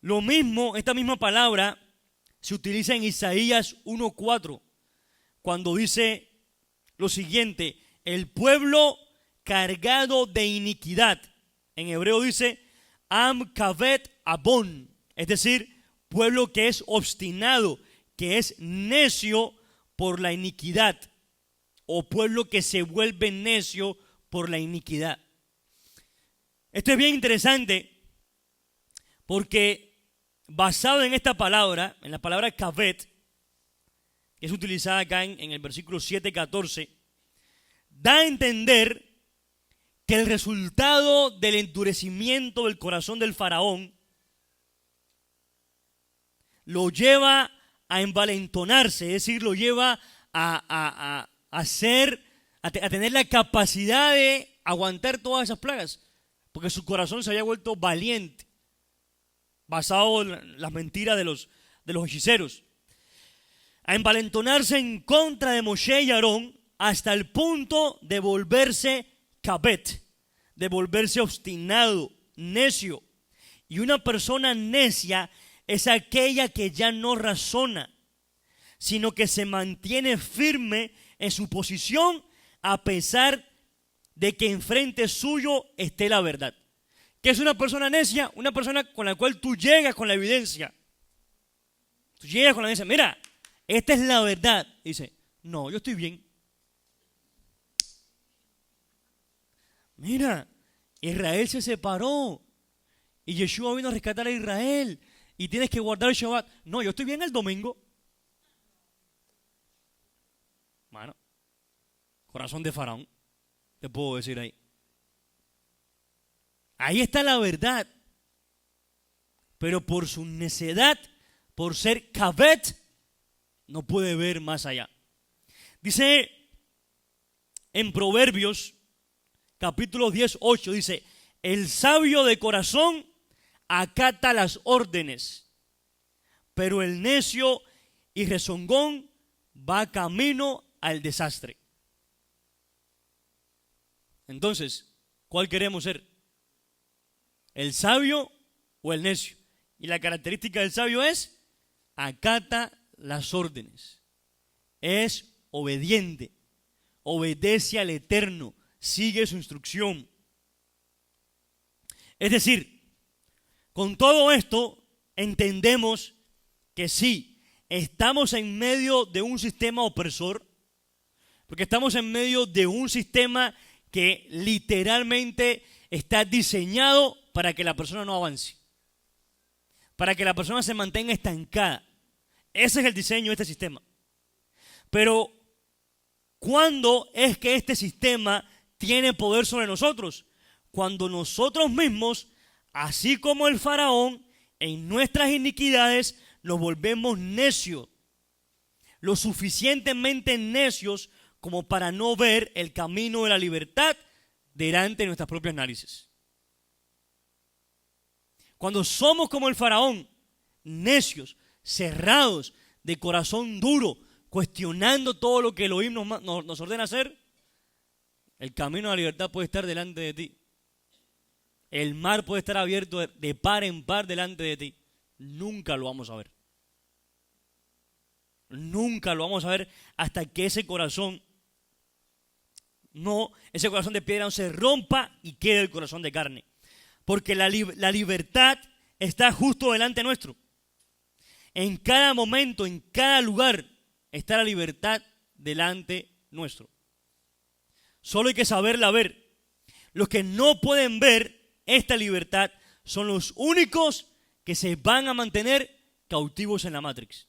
Lo mismo, esta misma palabra se utiliza en Isaías 1:4, cuando dice lo siguiente, el pueblo cargado de iniquidad. En hebreo dice, Am kavet abon, es decir, pueblo que es obstinado, que es necio por la iniquidad, o pueblo que se vuelve necio por la iniquidad. Esto es bien interesante porque basado en esta palabra, en la palabra kavet, que es utilizada acá en el versículo 7:14, da a entender que el resultado del endurecimiento del corazón del faraón lo lleva a envalentonarse, es decir, lo lleva a tener la capacidad de aguantar todas esas plagas, porque su corazón se había vuelto valiente, basado en las mentiras de los hechiceros, a envalentonarse en contra de Moshe y Aarón hasta el punto de volverse kavet, de volverse obstinado, necio. Y una persona necia es aquella que ya no razona, sino que se mantiene firme en su posición a pesar de que enfrente suyo esté la verdad. ¿Qué es una persona necia? Una persona con la cual tú llegas con la evidencia. Tú llegas con la evidencia, mira, esta es la verdad. Dice, no, yo estoy bien. Mira, Israel se separó y Yeshua vino a rescatar a Israel y tienes que guardar el Shabbat. No, yo estoy bien el domingo. Bueno, corazón de faraón, te puedo decir ahí. Ahí está la verdad. Pero por su necedad, por ser kavet, no puede ver más allá. Dice en Proverbios capítulo 10:8, dice, el sabio de corazón acata las órdenes, pero el necio y rezongón va camino al desastre. Entonces, ¿cuál queremos ser? ¿El sabio o el necio? Y la característica del sabio es acata las órdenes, es obediente, obedece al Eterno, sigue su instrucción. Es decir, con todo esto entendemos que sí, estamos en medio de un sistema opresor, porque estamos en medio de un sistema que literalmente está diseñado para que la persona no avance, para que la persona se mantenga estancada. Ese es el diseño de este sistema. Pero, ¿cuándo es que este sistema tiene poder sobre nosotros? Cuando nosotros mismos, así como el faraón, en nuestras iniquidades nos volvemos necios, lo suficientemente necios como para no ver el camino de la libertad delante de nuestras propias narices. Cuando somos como el faraón, necios, cerrados, de corazón duro, cuestionando todo lo que Elohim nos ordena hacer, el camino a la libertad puede estar delante de ti. El mar puede estar abierto de par en par delante de ti. Nunca lo vamos a ver. Nunca lo vamos a ver hasta que ese corazón de piedra no se rompa y quede el corazón de carne. Porque la libertad está justo delante nuestro. En cada momento, en cada lugar, está la libertad delante nuestro. Solo hay que saberla ver. Los que no pueden ver esta libertad son los únicos que se van a mantener cautivos en la Matrix.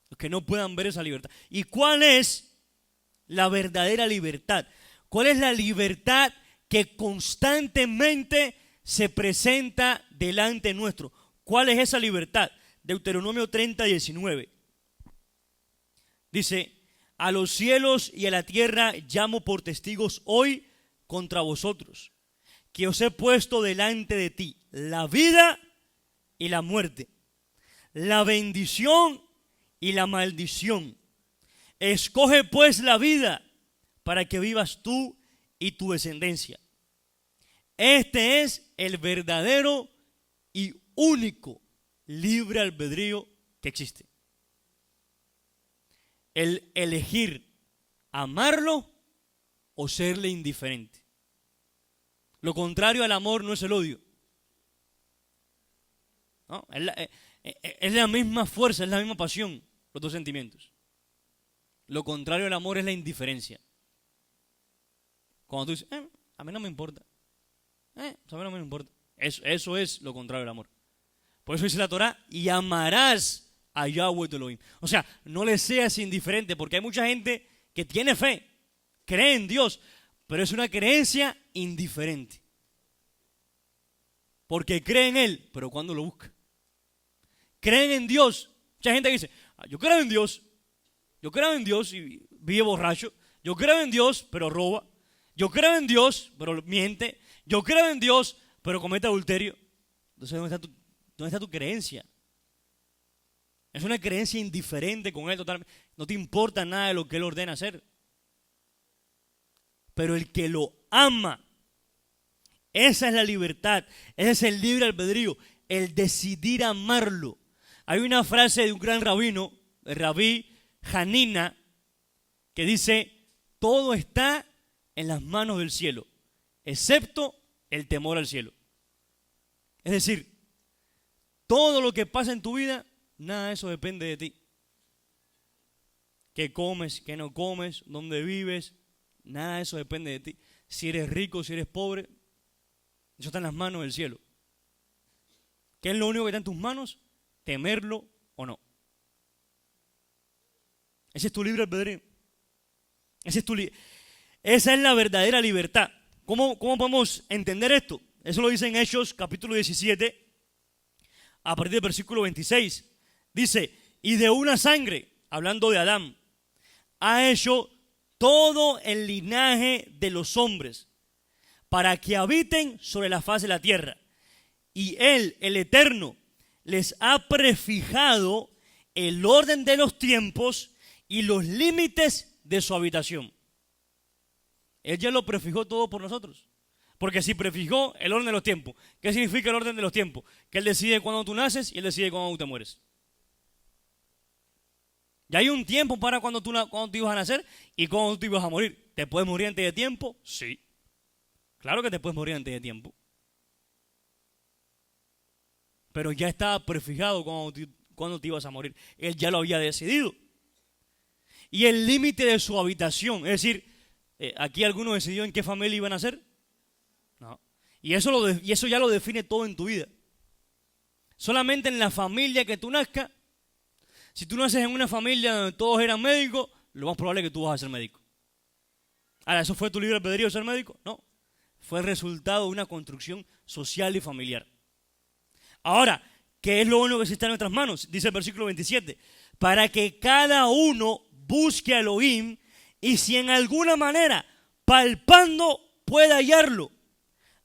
Los que no puedan ver esa libertad. ¿Y cuál es la verdadera libertad? ¿Cuál es la libertad que constantemente se presenta delante nuestro? ¿Cuál es esa libertad? Deuteronomio 30:19. Dice: a los cielos y a la tierra llamo por testigos hoy contra vosotros, que os he puesto delante de ti la vida y la muerte, la bendición y la maldición. Escoge pues la vida para que vivas tú y tu descendencia. Este es el verdadero y único libre albedrío que existe. El elegir amarlo o serle indiferente. Lo contrario al amor no es el odio. ¿No? Es la misma fuerza, es la misma pasión, los dos sentimientos. Lo contrario al amor es la indiferencia. Cuando tú dices, a mí no me importa. A mí no me importa. Eso es lo contrario al amor. Por eso dice la Torá: y amarás a Yahweh tu Elohim. O sea, no le seas indiferente, porque hay mucha gente que tiene fe, cree en Dios, pero es una creencia indiferente. Porque cree en Él, pero cuando lo busca. Creen en Dios. Mucha gente que dice, yo creo en Dios y vive borracho. Yo creo en Dios, pero roba. Yo creo en Dios, pero miente. Yo creo en Dios, pero comete adulterio. Entonces, ¿dónde está tu creencia? Es una creencia indiferente con Él totalmente. No te importa nada de lo que Él ordena hacer. Pero el que lo ama, esa es la libertad, ese es el libre albedrío, el decidir amarlo. Hay una frase de un gran rabino, el rabí Hanina, que dice: todo está en las manos del cielo, excepto el temor al cielo. Es decir, todo lo que pasa en tu vida, nada de eso depende de ti. ¿Qué comes, qué no comes, dónde vives? Nada de eso depende de ti. Si eres rico, si eres pobre, eso está en las manos del cielo. ¿Qué es lo único que está en tus manos? Temerlo o no. Ese es tu libre albedrío. Esa es la verdadera libertad. ¿Cómo podemos entender esto? Eso lo dice en Hechos capítulo 17, a partir del versículo 26. Dice: y de una sangre, hablando de Adán, ha hecho todo el linaje de los hombres, para que habiten sobre la faz de la tierra. Y Él, el Eterno, les ha prefijado el orden de los tiempos y los límites de su habitación. Él ya lo prefijó todo por nosotros. Porque si prefijó el orden de los tiempos, ¿qué significa el orden de los tiempos? Que Él decide cuándo tú naces y Él decide cuándo tú te mueres. Ya hay un tiempo para cuando tú ibas a nacer y cuándo tú ibas a morir. ¿Te puedes morir antes de tiempo? Sí. Claro que te puedes morir antes de tiempo. Pero ya estaba prefijado cuando te ibas a morir. Él ya lo había decidido. Y el límite de su habitación, es decir, aquí alguno decidió en qué familia iban a nacer. No. Y eso ya lo define todo en tu vida. Solamente en la familia que tú nazcas. Si tú naces en una familia donde todos eran médicos, lo más probable es que tú vas a ser médico. Ahora, ¿eso fue tu libre albedrío ser médico? No. Fue el resultado de una construcción social y familiar. Ahora, ¿qué es lo único que está en nuestras manos? Dice el versículo 27. Para que cada uno busque a Elohim, y si en alguna manera, palpando, pueda hallarlo.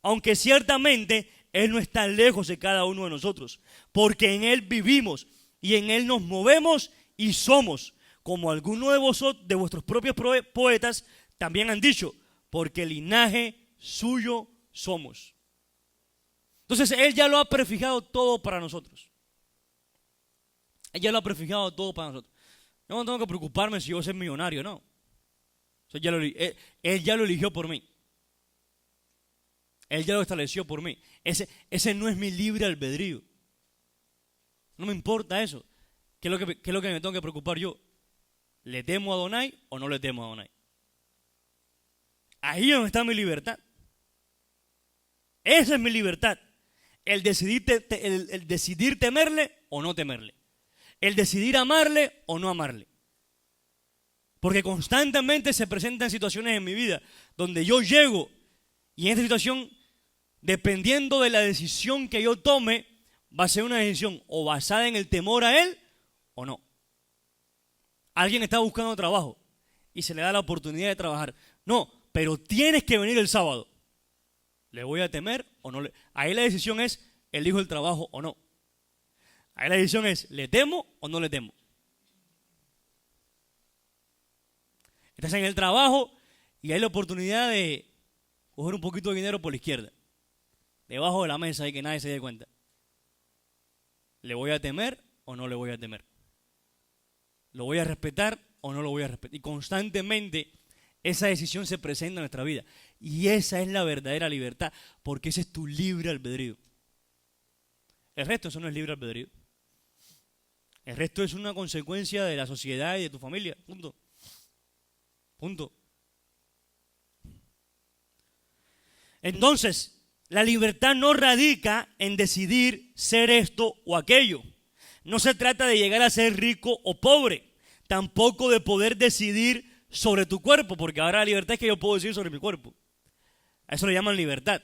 Aunque ciertamente Él no está lejos de cada uno de nosotros, porque en Él vivimos y en Él nos movemos y somos, como algunos de vosotros, de vuestros propios poetas, también han dicho, porque linaje suyo somos. Entonces Él ya lo ha prefijado todo para nosotros. Él ya lo ha prefijado todo para nosotros. Yo no tengo que preocuparme si yo voy a ser millonario, no. Él ya lo eligió por mí. Él ya lo estableció por mí. Ese no es mi libre albedrío. No me importa eso. ¿Qué es lo que me tengo que preocupar yo? ¿Le temo a Adonai o no le temo a Adonai? Ahí es donde está mi libertad. Esa es mi libertad. El decidir temerle o no temerle. El decidir amarle o no amarle. Porque constantemente se presentan situaciones en mi vida donde yo llego y en esta situación, dependiendo de la decisión que yo tome, va a ser una decisión o basada en el temor a Él o no. Alguien está buscando trabajo y se le da la oportunidad de trabajar. No, pero tienes que venir el sábado. ¿Le voy a temer o no? Ahí la decisión es, ¿elijo el trabajo o no? Ahí la decisión es, ¿le temo o no le temo? Estás en el trabajo y hay la oportunidad de coger un poquito de dinero por la izquierda, debajo de la mesa y que nadie se dé cuenta. ¿Le voy a temer o no le voy a temer? ¿Lo voy a respetar o no lo voy a respetar? Y constantemente esa decisión se presenta en nuestra vida. Y esa es la verdadera libertad, porque ese es tu libre albedrío. El resto, eso no es libre albedrío. El resto es una consecuencia de la sociedad y de tu familia. Punto. Punto. Entonces, la libertad no radica en decidir ser esto o aquello. No se trata de llegar a ser rico o pobre. Tampoco de poder decidir sobre tu cuerpo, porque ahora la libertad es que yo puedo decidir sobre mi cuerpo. A eso le llaman libertad.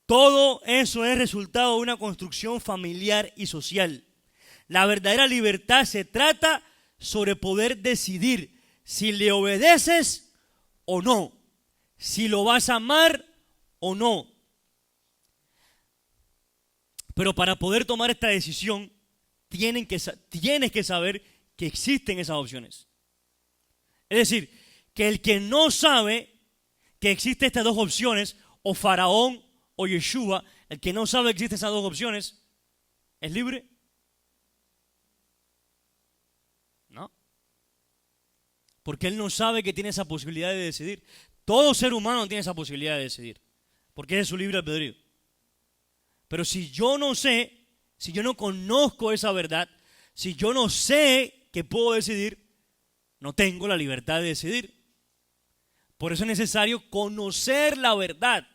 Todo eso es resultado de una construcción familiar y social. La verdadera libertad se trata sobre poder decidir si le obedeces o no, si lo vas a amar o no. Pero para poder tomar esta decisión, tienes que saber que existen esas opciones. Es decir, que el que no sabe que existen estas dos opciones, o Faraón o Yeshua, el que no sabe que existen esas dos opciones, ¿es libre? No. Porque él no sabe que tiene esa posibilidad de decidir. Todo ser humano tiene esa posibilidad de decidir, porque es su libre albedrío. Pero si yo no sé, si yo no conozco esa verdad, si yo no sé que puedo decidir, no tengo la libertad de decidir. Por eso es necesario conocer la verdad,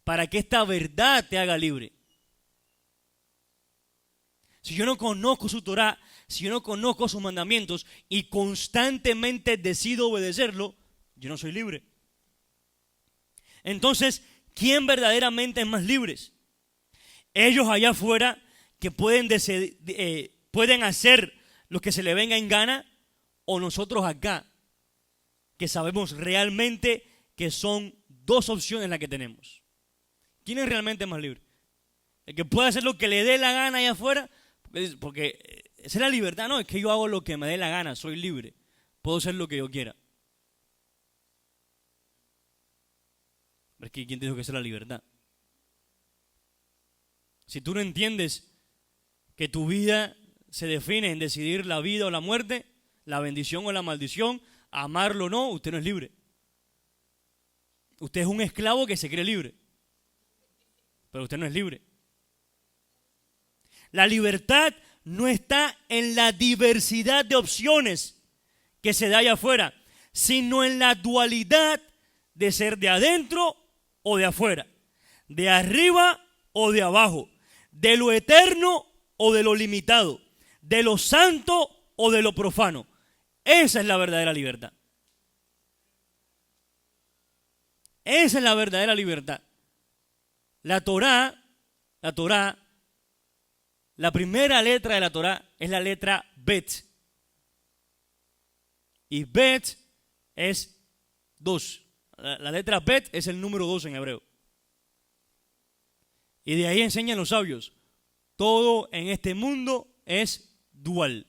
para que esta verdad te haga libre. Si yo no conozco su Torah, si yo no conozco sus mandamientos y constantemente decido obedecerlo, yo no soy libre. Entonces, ¿quién verdaderamente es más libre? Ellos allá afuera que pueden hacer lo que se les venga en gana, o nosotros acá que sabemos realmente que son dos opciones las que tenemos. ¿Quién es realmente más libre? El que puede hacer lo que le dé la gana allá afuera, porque esa es la libertad. No, es que yo hago lo que me dé la gana, soy libre, puedo hacer lo que yo quiera. Es que ¿quién te dijo que esa es la libertad? Si tú no entiendes que tu vida se define en decidir la vida o la muerte, la bendición o la maldición, amarlo o no, usted no es libre. Usted es un esclavo que se cree libre, pero usted no es libre. La libertad no está en la diversidad de opciones que se da allá afuera, sino en la dualidad de ser de adentro o de afuera, de arriba o de abajo, de lo eterno o de lo limitado, de lo santo o de lo profano. Esa es la verdadera libertad. Esa es la verdadera libertad. La Torá, la primera letra de la Torá es la letra Bet. Y Bet es 2. La letra Bet es el número 2 en hebreo. Y de ahí enseñan los sabios. Todo en este mundo es dual.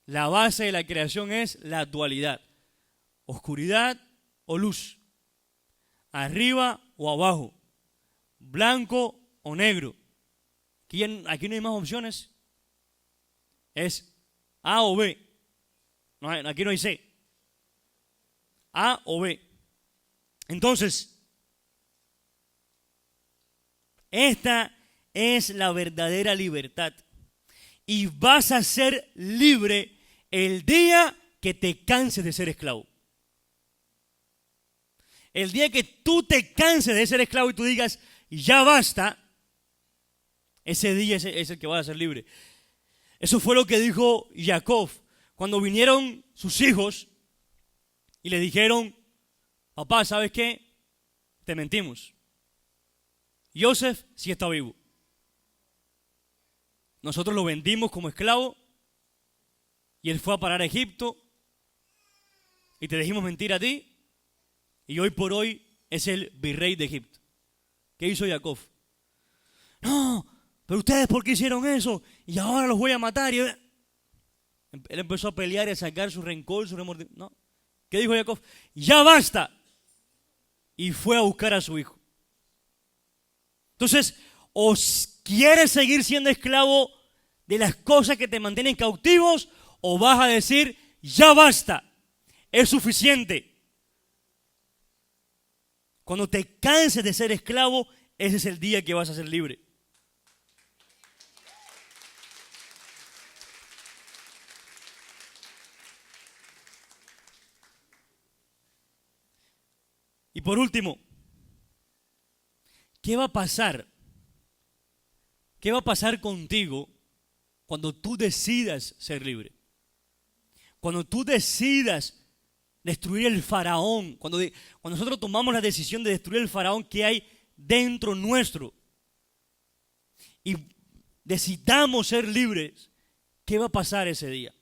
La base de la creación es la dualidad. Oscuridad o luz. Arriba o abajo. Blanco o negro. Aquí no hay más opciones. Es A o B. No, aquí no hay C. A o B. Entonces, esta es la verdadera libertad. Y vas a ser libre el día que te canses de ser esclavo. El día que tú te canses de ser esclavo y tú digas, ya basta, ese día es el que vas a ser libre. Eso fue lo que dijo Jacob cuando vinieron sus hijos y le dijeron, papá, ¿sabes qué? Te mentimos. Joseph sí está vivo. Nosotros lo vendimos como esclavo y él fue a parar a Egipto y te dijimos mentir a ti y hoy por hoy es el virrey de Egipto. ¿Qué hizo Jacob? No, pero ustedes ¿por qué hicieron eso? Y ahora los voy a matar. Y él empezó a pelear y a sacar su rencor, su remordimiento. No. ¿Qué dijo Jacob? Ya basta. Y fue a buscar a su hijo. Entonces, o quieres seguir siendo esclavo de las cosas que te mantienen cautivos, o vas a decir, ya basta, es suficiente. Cuando te canses de ser esclavo, ese es el día que vas a ser libre. Y por último, ¿qué va a pasar? ¿Qué va a pasar contigo cuando tú decidas ser libre? Cuando tú decidas destruir el faraón, cuando nosotros tomamos la decisión de destruir el faraón que hay dentro nuestro y decidamos ser libres, ¿qué va a pasar ese día?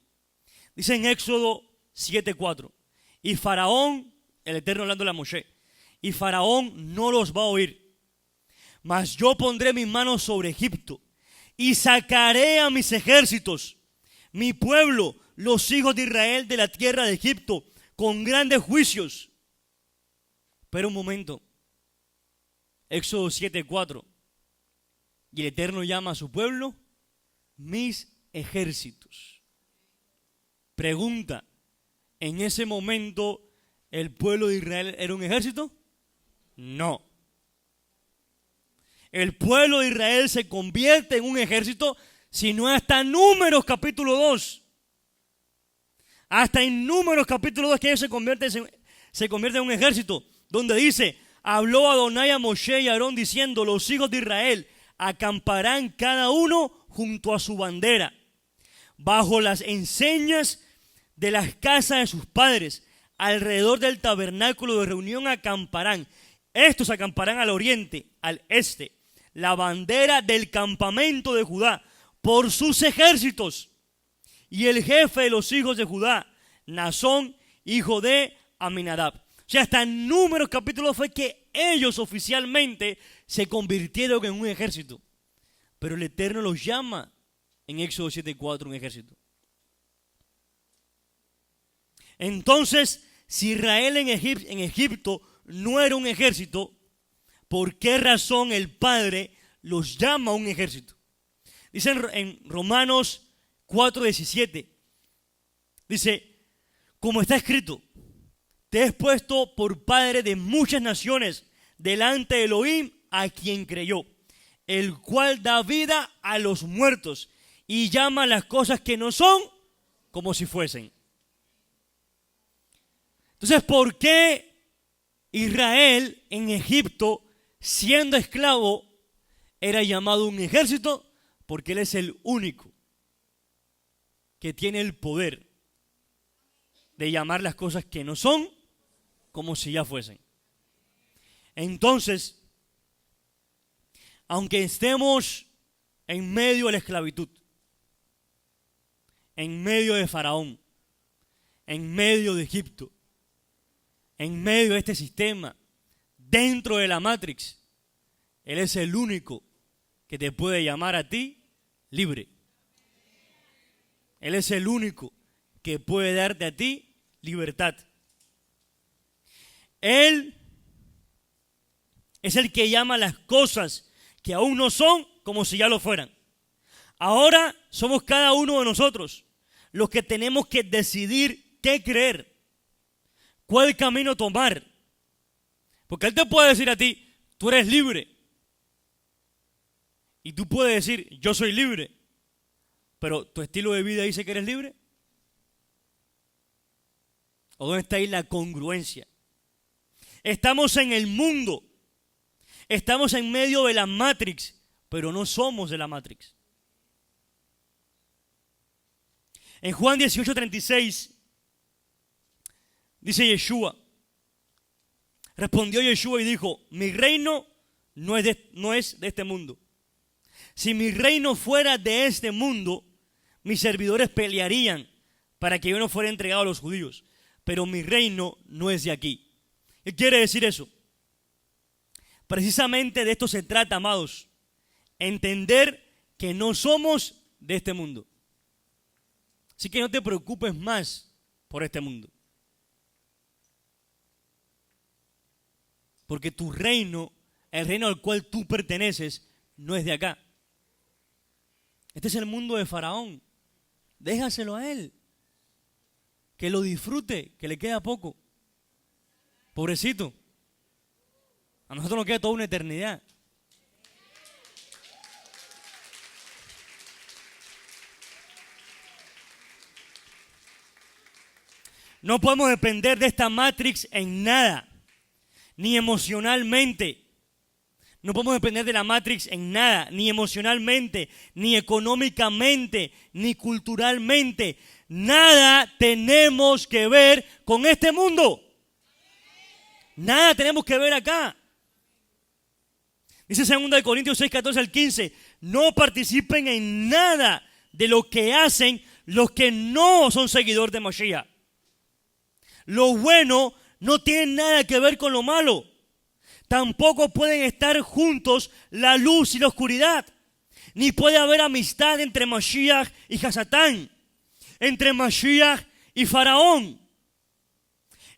Dice en Éxodo 7:4, y Faraón, el Eterno hablando a Moshe, y Faraón no los va a oír, mas yo pondré mis manos sobre Egipto y sacaré a mis ejércitos, mi pueblo, los hijos de Israel de la tierra de Egipto, con grandes juicios. Pero un momento, Éxodo 7:4, y el Eterno llama a su pueblo mis ejércitos. Pregunta, ¿en ese momento el pueblo de Israel era un ejército? No. El pueblo de Israel se convierte en un ejército si no hasta Números capítulo 2. Hasta en Números capítulo 2 que ellos se convierten en un ejército, donde dice, habló Adonai a Moshe y a Aarón diciendo, los hijos de Israel acamparán cada uno junto a su bandera, bajo las enseñas de las casas de sus padres, alrededor del tabernáculo de reunión acamparán. Estos acamparán al oriente, al este, la bandera del campamento de Judá, por sus ejércitos. Y el jefe de los hijos de Judá, Nazón, hijo de Aminadab. O sea, hasta en Números capítulo fue que ellos oficialmente se convirtieron en un ejército. Pero el Eterno los llama en Éxodo 7:4 un ejército. Entonces, si Israel en Egipto no era un ejército, ¿por qué razón el Padre los llama un ejército? Dice en Romanos 4:17, dice, como está escrito, te he puesto por padre de muchas naciones delante de Elohim a quien creyó, el cual da vida a los muertos y llama las cosas que no son como si fuesen. Entonces, ¿por qué Israel en Egipto, siendo esclavo, era llamado un ejército? Porque él es el único que tiene el poder de llamar las cosas que no son como si ya fuesen. Entonces, aunque estemos en medio de la esclavitud, en medio de Faraón, en medio de Egipto, en medio de este sistema, dentro de la Matrix, Él es el único que te puede llamar a ti libre. Él es el único que puede darte a ti libertad. Él es el que llama las cosas que aún no son como si ya lo fueran. Ahora somos cada uno de nosotros los que tenemos que decidir qué creer, cuál camino tomar. Porque Él te puede decir a ti, tú eres libre. Y tú puedes decir, yo soy libre. Pero ¿tu estilo de vida dice que eres libre? ¿O dónde está ahí la congruencia? Estamos en el mundo. Estamos en medio de la Matrix, pero no somos de la Matrix. En Juan 18:36 dice Yeshua, respondió Yeshua y dijo, mi reino no es de este mundo. Si mi reino fuera de este mundo, mis servidores pelearían para que yo no fuera entregado a los judíos. Pero mi reino no es de aquí. ¿Qué quiere decir eso? Precisamente de esto se trata, amados. Entender que no somos de este mundo. Así que no te preocupes más por este mundo. Porque tu reino, el reino al cual tú perteneces, no es de acá. Este es el mundo de Faraón. Déjaselo a él. Que lo disfrute, que le queda poco. Pobrecito. A nosotros nos queda toda una eternidad. No podemos depender de esta Matrix en nada, ni emocionalmente. No podemos depender de la Matrix en nada, ni emocionalmente, ni económicamente, ni culturalmente. Nada tenemos que ver con este mundo. Nada tenemos que ver acá. Dice 2 Corintios 6, 14 al 15, no participen en nada de lo que hacen los que no son seguidores de Mashiach. Lo bueno no tiene nada que ver con lo malo. Tampoco pueden estar juntos la luz y la oscuridad. Ni puede haber amistad entre Mashiach y Hasatán, entre Mashiach y Faraón.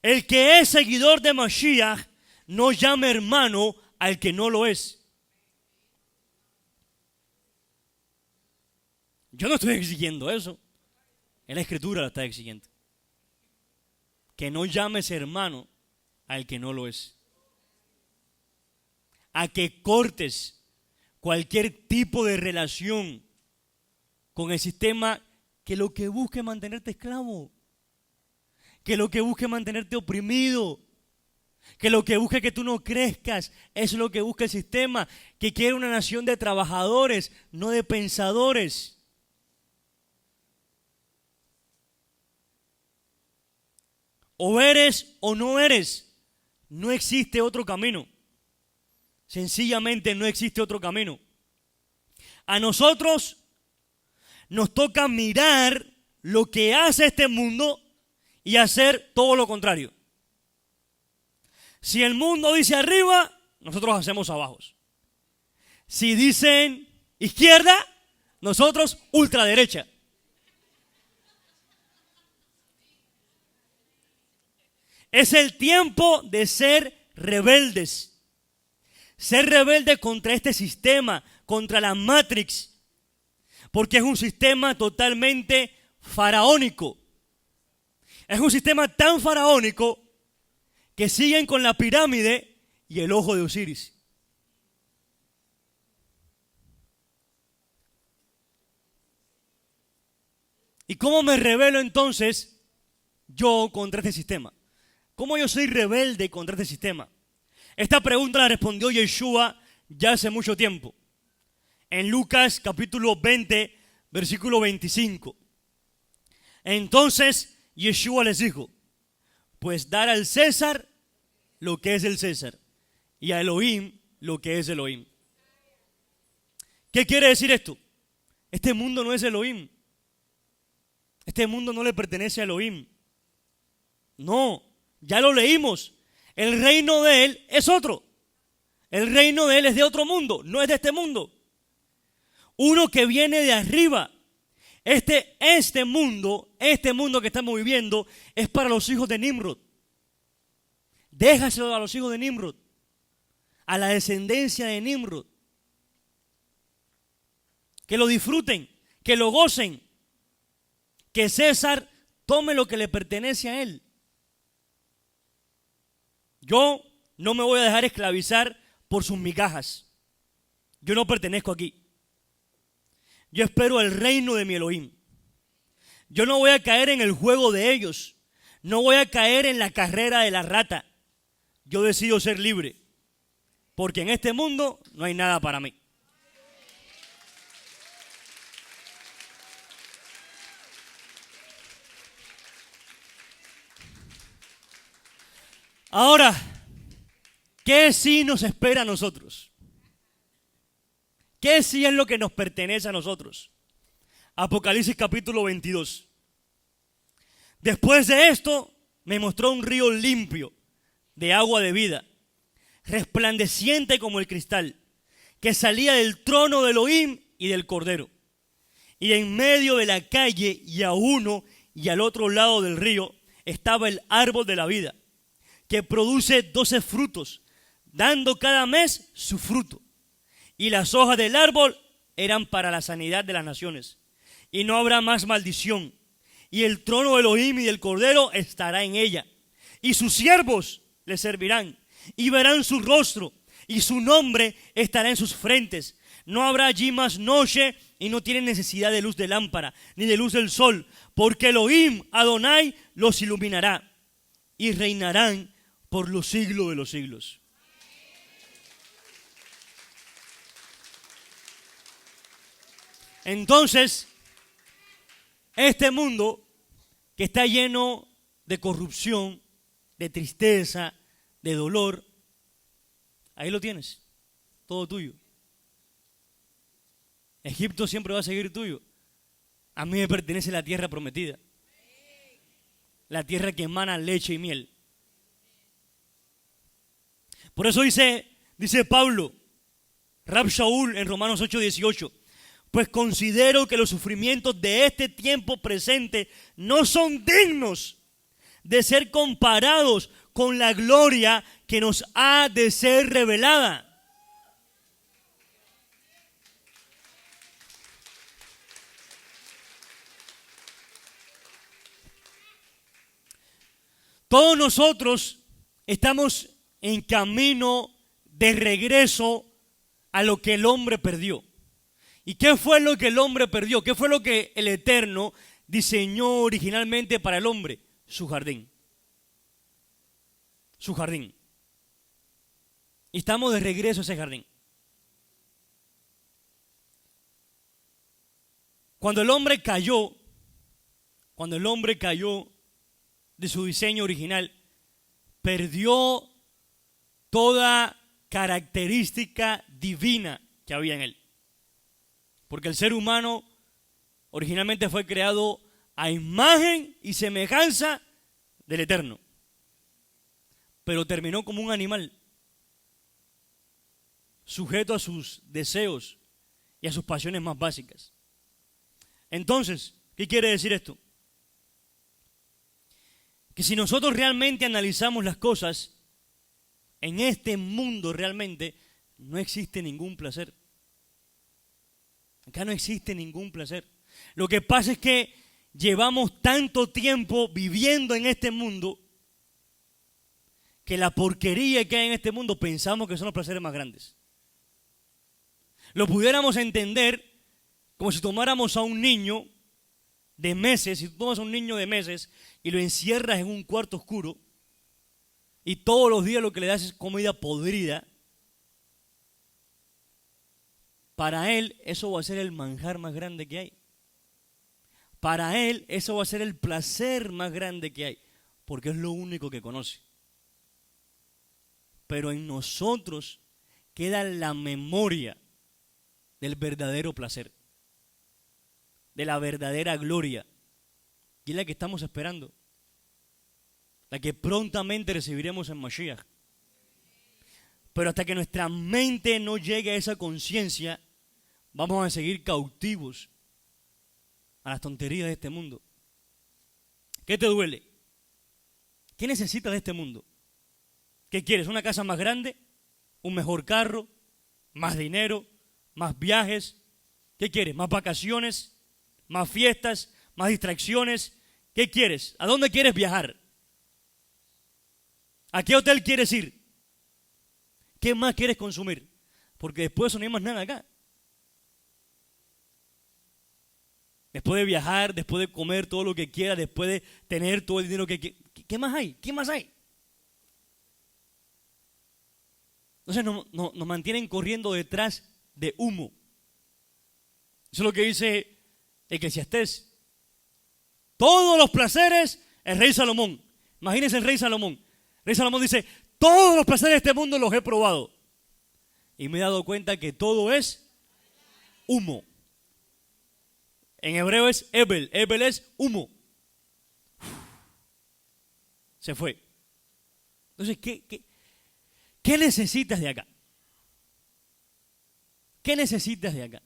El que es seguidor de Mashiach no llame hermano al que no lo es. Yo no estoy exigiendo eso. En la Escritura lo está exigiendo. Que no llames hermano al que no lo es. A que cortes cualquier tipo de relación con el sistema que lo que busque es mantenerte esclavo, que lo que busque mantenerte oprimido, que lo que busque que tú no crezcas, es lo que busca el sistema, que quiere una nación de trabajadores, no de pensadores. O eres o no eres, no existe otro camino. Sencillamente no existe otro camino. A nosotros nos toca mirar lo que hace este mundo y hacer todo lo contrario. Si el mundo dice arriba, nosotros hacemos abajo. Si dicen izquierda, nosotros ultraderecha. Es el tiempo de ser rebeldes. Ser rebelde contra este sistema, contra la Matrix, porque es un sistema totalmente faraónico. Es un sistema tan faraónico que siguen con la pirámide y el ojo de Osiris. ¿Y cómo me rebelo entonces yo contra este sistema? ¿Cómo yo soy rebelde contra este sistema? Esta pregunta la respondió Yeshua ya hace mucho tiempo. En Lucas capítulo 20, versículo 25. Entonces Yeshua les dijo, pues dar al César lo que es del César y a Elohim lo que es Elohim. ¿Qué quiere decir esto? Este mundo no es Elohim. Este mundo no le pertenece a Elohim. No, ya lo leímos. El reino de él es otro. El reino de él es de otro mundo, no es de este mundo. uno que viene de arriba. Este mundo que estamos viviendo es para los hijos de Nimrod. Déjaselo a los hijos de Nimrod, a la descendencia de Nimrod. Que lo disfruten, que lo gocen, que César tome lo que le pertenece a él. Yo no me voy a dejar esclavizar por sus migajas. Yo no pertenezco aquí. Yo espero el reino de mi Elohim. Yo no voy a caer en el juego de ellos. No voy a caer en la carrera de la rata. Yo decido ser libre. Porque en este mundo no hay nada para mí. Ahora, ¿qué sí nos espera a nosotros? ¿Qué sí es lo que nos pertenece a nosotros? Apocalipsis capítulo 22. Después de esto, me mostró un río limpio de agua de vida, resplandeciente como el cristal, que salía del trono de Elohim y del Cordero. Y en medio de la calle y a uno y al otro lado del río estaba el árbol de la vida, que produce 12 frutos, dando cada mes su fruto. Y las hojas del árbol eran para la sanidad de las naciones. Y no habrá más maldición. Y el trono de Elohim y del Cordero estará en ella. Y sus siervos le servirán. Y verán su rostro. Y su nombre estará en sus frentes. No habrá allí más noche. Y no tienen necesidad de luz de lámpara, ni de luz del sol. Porque Elohim, Adonai, los iluminará. Y reinarán por los siglos de los siglos. Entonces, este mundo que está lleno de corrupción, de tristeza, de dolor, ahí lo tienes, todo tuyo. Egipto siempre va a seguir tuyo. A mí me pertenece la tierra prometida, la tierra que emana leche y miel. Por eso dice Pablo, Rab Shaul en Romanos 8:18, pues considero que los sufrimientos de este tiempo presente no son dignos de ser comparados con la gloria que nos ha de ser revelada. Todos nosotros estamos en camino de regreso a lo que el hombre perdió. ¿Y qué fue lo que el hombre perdió? ¿Qué fue lo que el Eterno diseñó originalmente para el hombre? Su jardín. Su jardín. Y estamos de regreso a ese jardín. Cuando el hombre cayó de su diseño original, perdió toda característica divina que había en él. Porque el ser humano originalmente fue creado a imagen y semejanza del Eterno. Pero terminó como un animal, sujeto a sus deseos y a sus pasiones más básicas. Entonces, ¿qué quiere decir esto? Que si nosotros realmente analizamos las cosas, en este mundo realmente no existe ningún placer. Acá no existe ningún placer. Lo que pasa es que llevamos tanto tiempo viviendo en este mundo que la porquería que hay en este mundo pensamos que son los placeres más grandes. Lo pudiéramos entender como si tomáramos a un niño de meses, si tú tomas a un niño de meses y lo encierras en un cuarto oscuro y todos los días lo que le das es comida podrida. Para él eso va a ser el manjar más grande que hay. Para él eso va a ser el placer más grande que hay, porque es lo único que conoce. Pero en nosotros queda la memoria del verdadero placer, de la verdadera gloria, y es la que estamos esperando, la que prontamente recibiremos en Mashiach. Pero hasta que nuestra mente no llegue a esa conciencia, vamos a seguir cautivos a las tonterías de este mundo. ¿Qué te duele? ¿Qué necesitas de este mundo? ¿Qué quieres? ¿Una casa más grande? ¿Un mejor carro? ¿Más dinero? ¿Más viajes? ¿Qué quieres? ¿Más vacaciones? ¿Más fiestas? ¿Más distracciones? ¿Qué quieres? ¿A dónde quieres viajar? ¿A qué hotel quieres ir? ¿Qué más quieres consumir? Porque después de eso no hay más nada acá. Después de viajar, después de comer todo lo que quieras, después de tener todo el dinero que quieras, ¿qué más hay? ¿Qué más hay? Entonces nos mantienen corriendo detrás de humo. Eso es lo que dice Eclesiastés. Todos los placeres, el rey Salomón. Imagínense el rey Salomón. El rey Salomón dice, todos los placeres de este mundo los he probado. Y me he dado cuenta que todo es humo. En hebreo es Ebel. Ebel es humo. Se fue. Entonces, ¿qué necesitas de acá? ¿Qué necesitas de acá?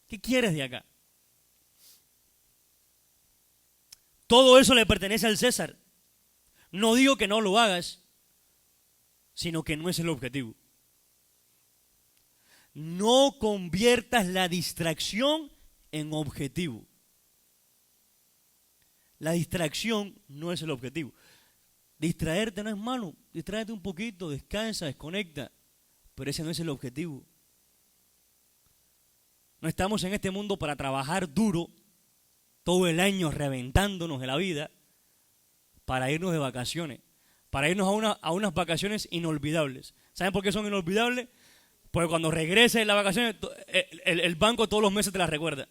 ¿Qué quieres de acá? Todo eso le pertenece al César. No digo que no lo hagas, sino que no es el objetivo. No conviertas la distracción en objetivo. La distracción no es el objetivo. Distraerte no es malo. Distráete un poquito, descansa, desconecta. Pero ese no es el objetivo. No estamos en este mundo para trabajar duro todo el año reventándonos de la vida para irnos de vacaciones. Para irnos a unas vacaciones inolvidables. ¿Saben por qué son inolvidables? Porque cuando regreses de las vacaciones, el banco todos los meses te las recuerda.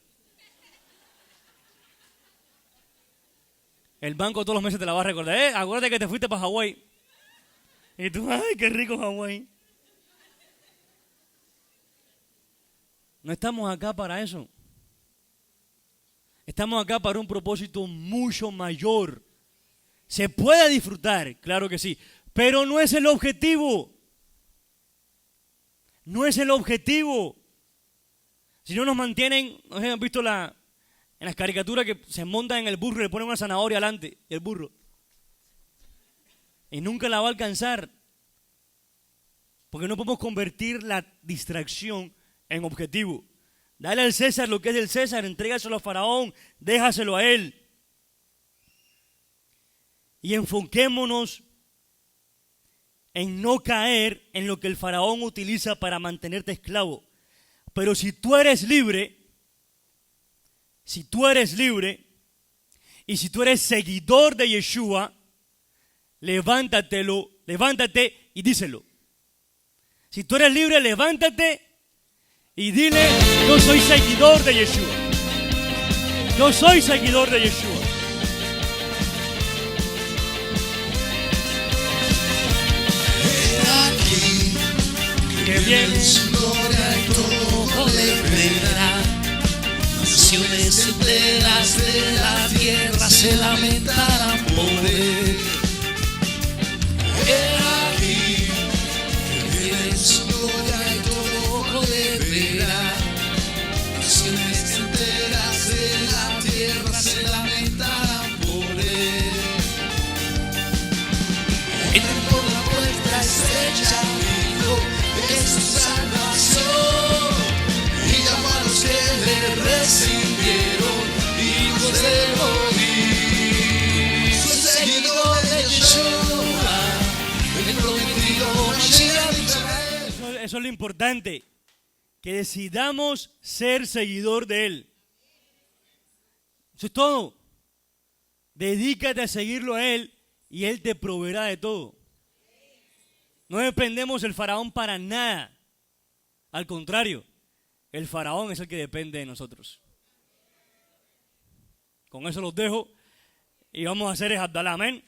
El banco todos los meses te la va a recordar. Acuérdate que te fuiste para Hawái. Y tú, ay, qué rico Hawái. No estamos acá para eso. Estamos acá para un propósito mucho mayor. Se puede disfrutar, claro que sí, pero no es el objetivo. No es el objetivo. Si no nos mantienen, no sé si han visto en las caricaturas que se montan en el burro y le ponen una zanahoria adelante, el burro. Y nunca la va a alcanzar. Porque no podemos convertir la distracción en objetivo. Dale al César lo que es del César, entrégaselo a Faraón, déjaselo a él. Y enfoquémonos en no caer en lo que el Faraón utiliza para mantenerte esclavo. Pero si tú eres libre, y si tú eres seguidor de Yeshua, levántate y díselo. Si tú eres libre, levántate y dile, yo soy seguidor de Yeshua. Yo soy seguidor de Yeshua. Que viene su gloria y todo ojo le verá. Naciones enteras de la tierra se lamentarán por él. He aquí que viene su gloria y todo ojo le verá. Naciones enteras de la tierra se lamentarán por él. Entra por la puerta estrecha, es su salvación, y llama a los que le recibieron, hijos de Elohim. Soy seguidor de Yeshua, el prometido Mashiach de Israel. Eso es lo importante, que decidamos ser seguidor de Él. Eso es todo. Dedícate a seguirlo a Él y Él te proveerá de todo. No dependemos del Faraón para nada. Al contrario, el Faraón es el que depende de nosotros. Con eso los dejo y vamos a hacer el Abdalá, amén.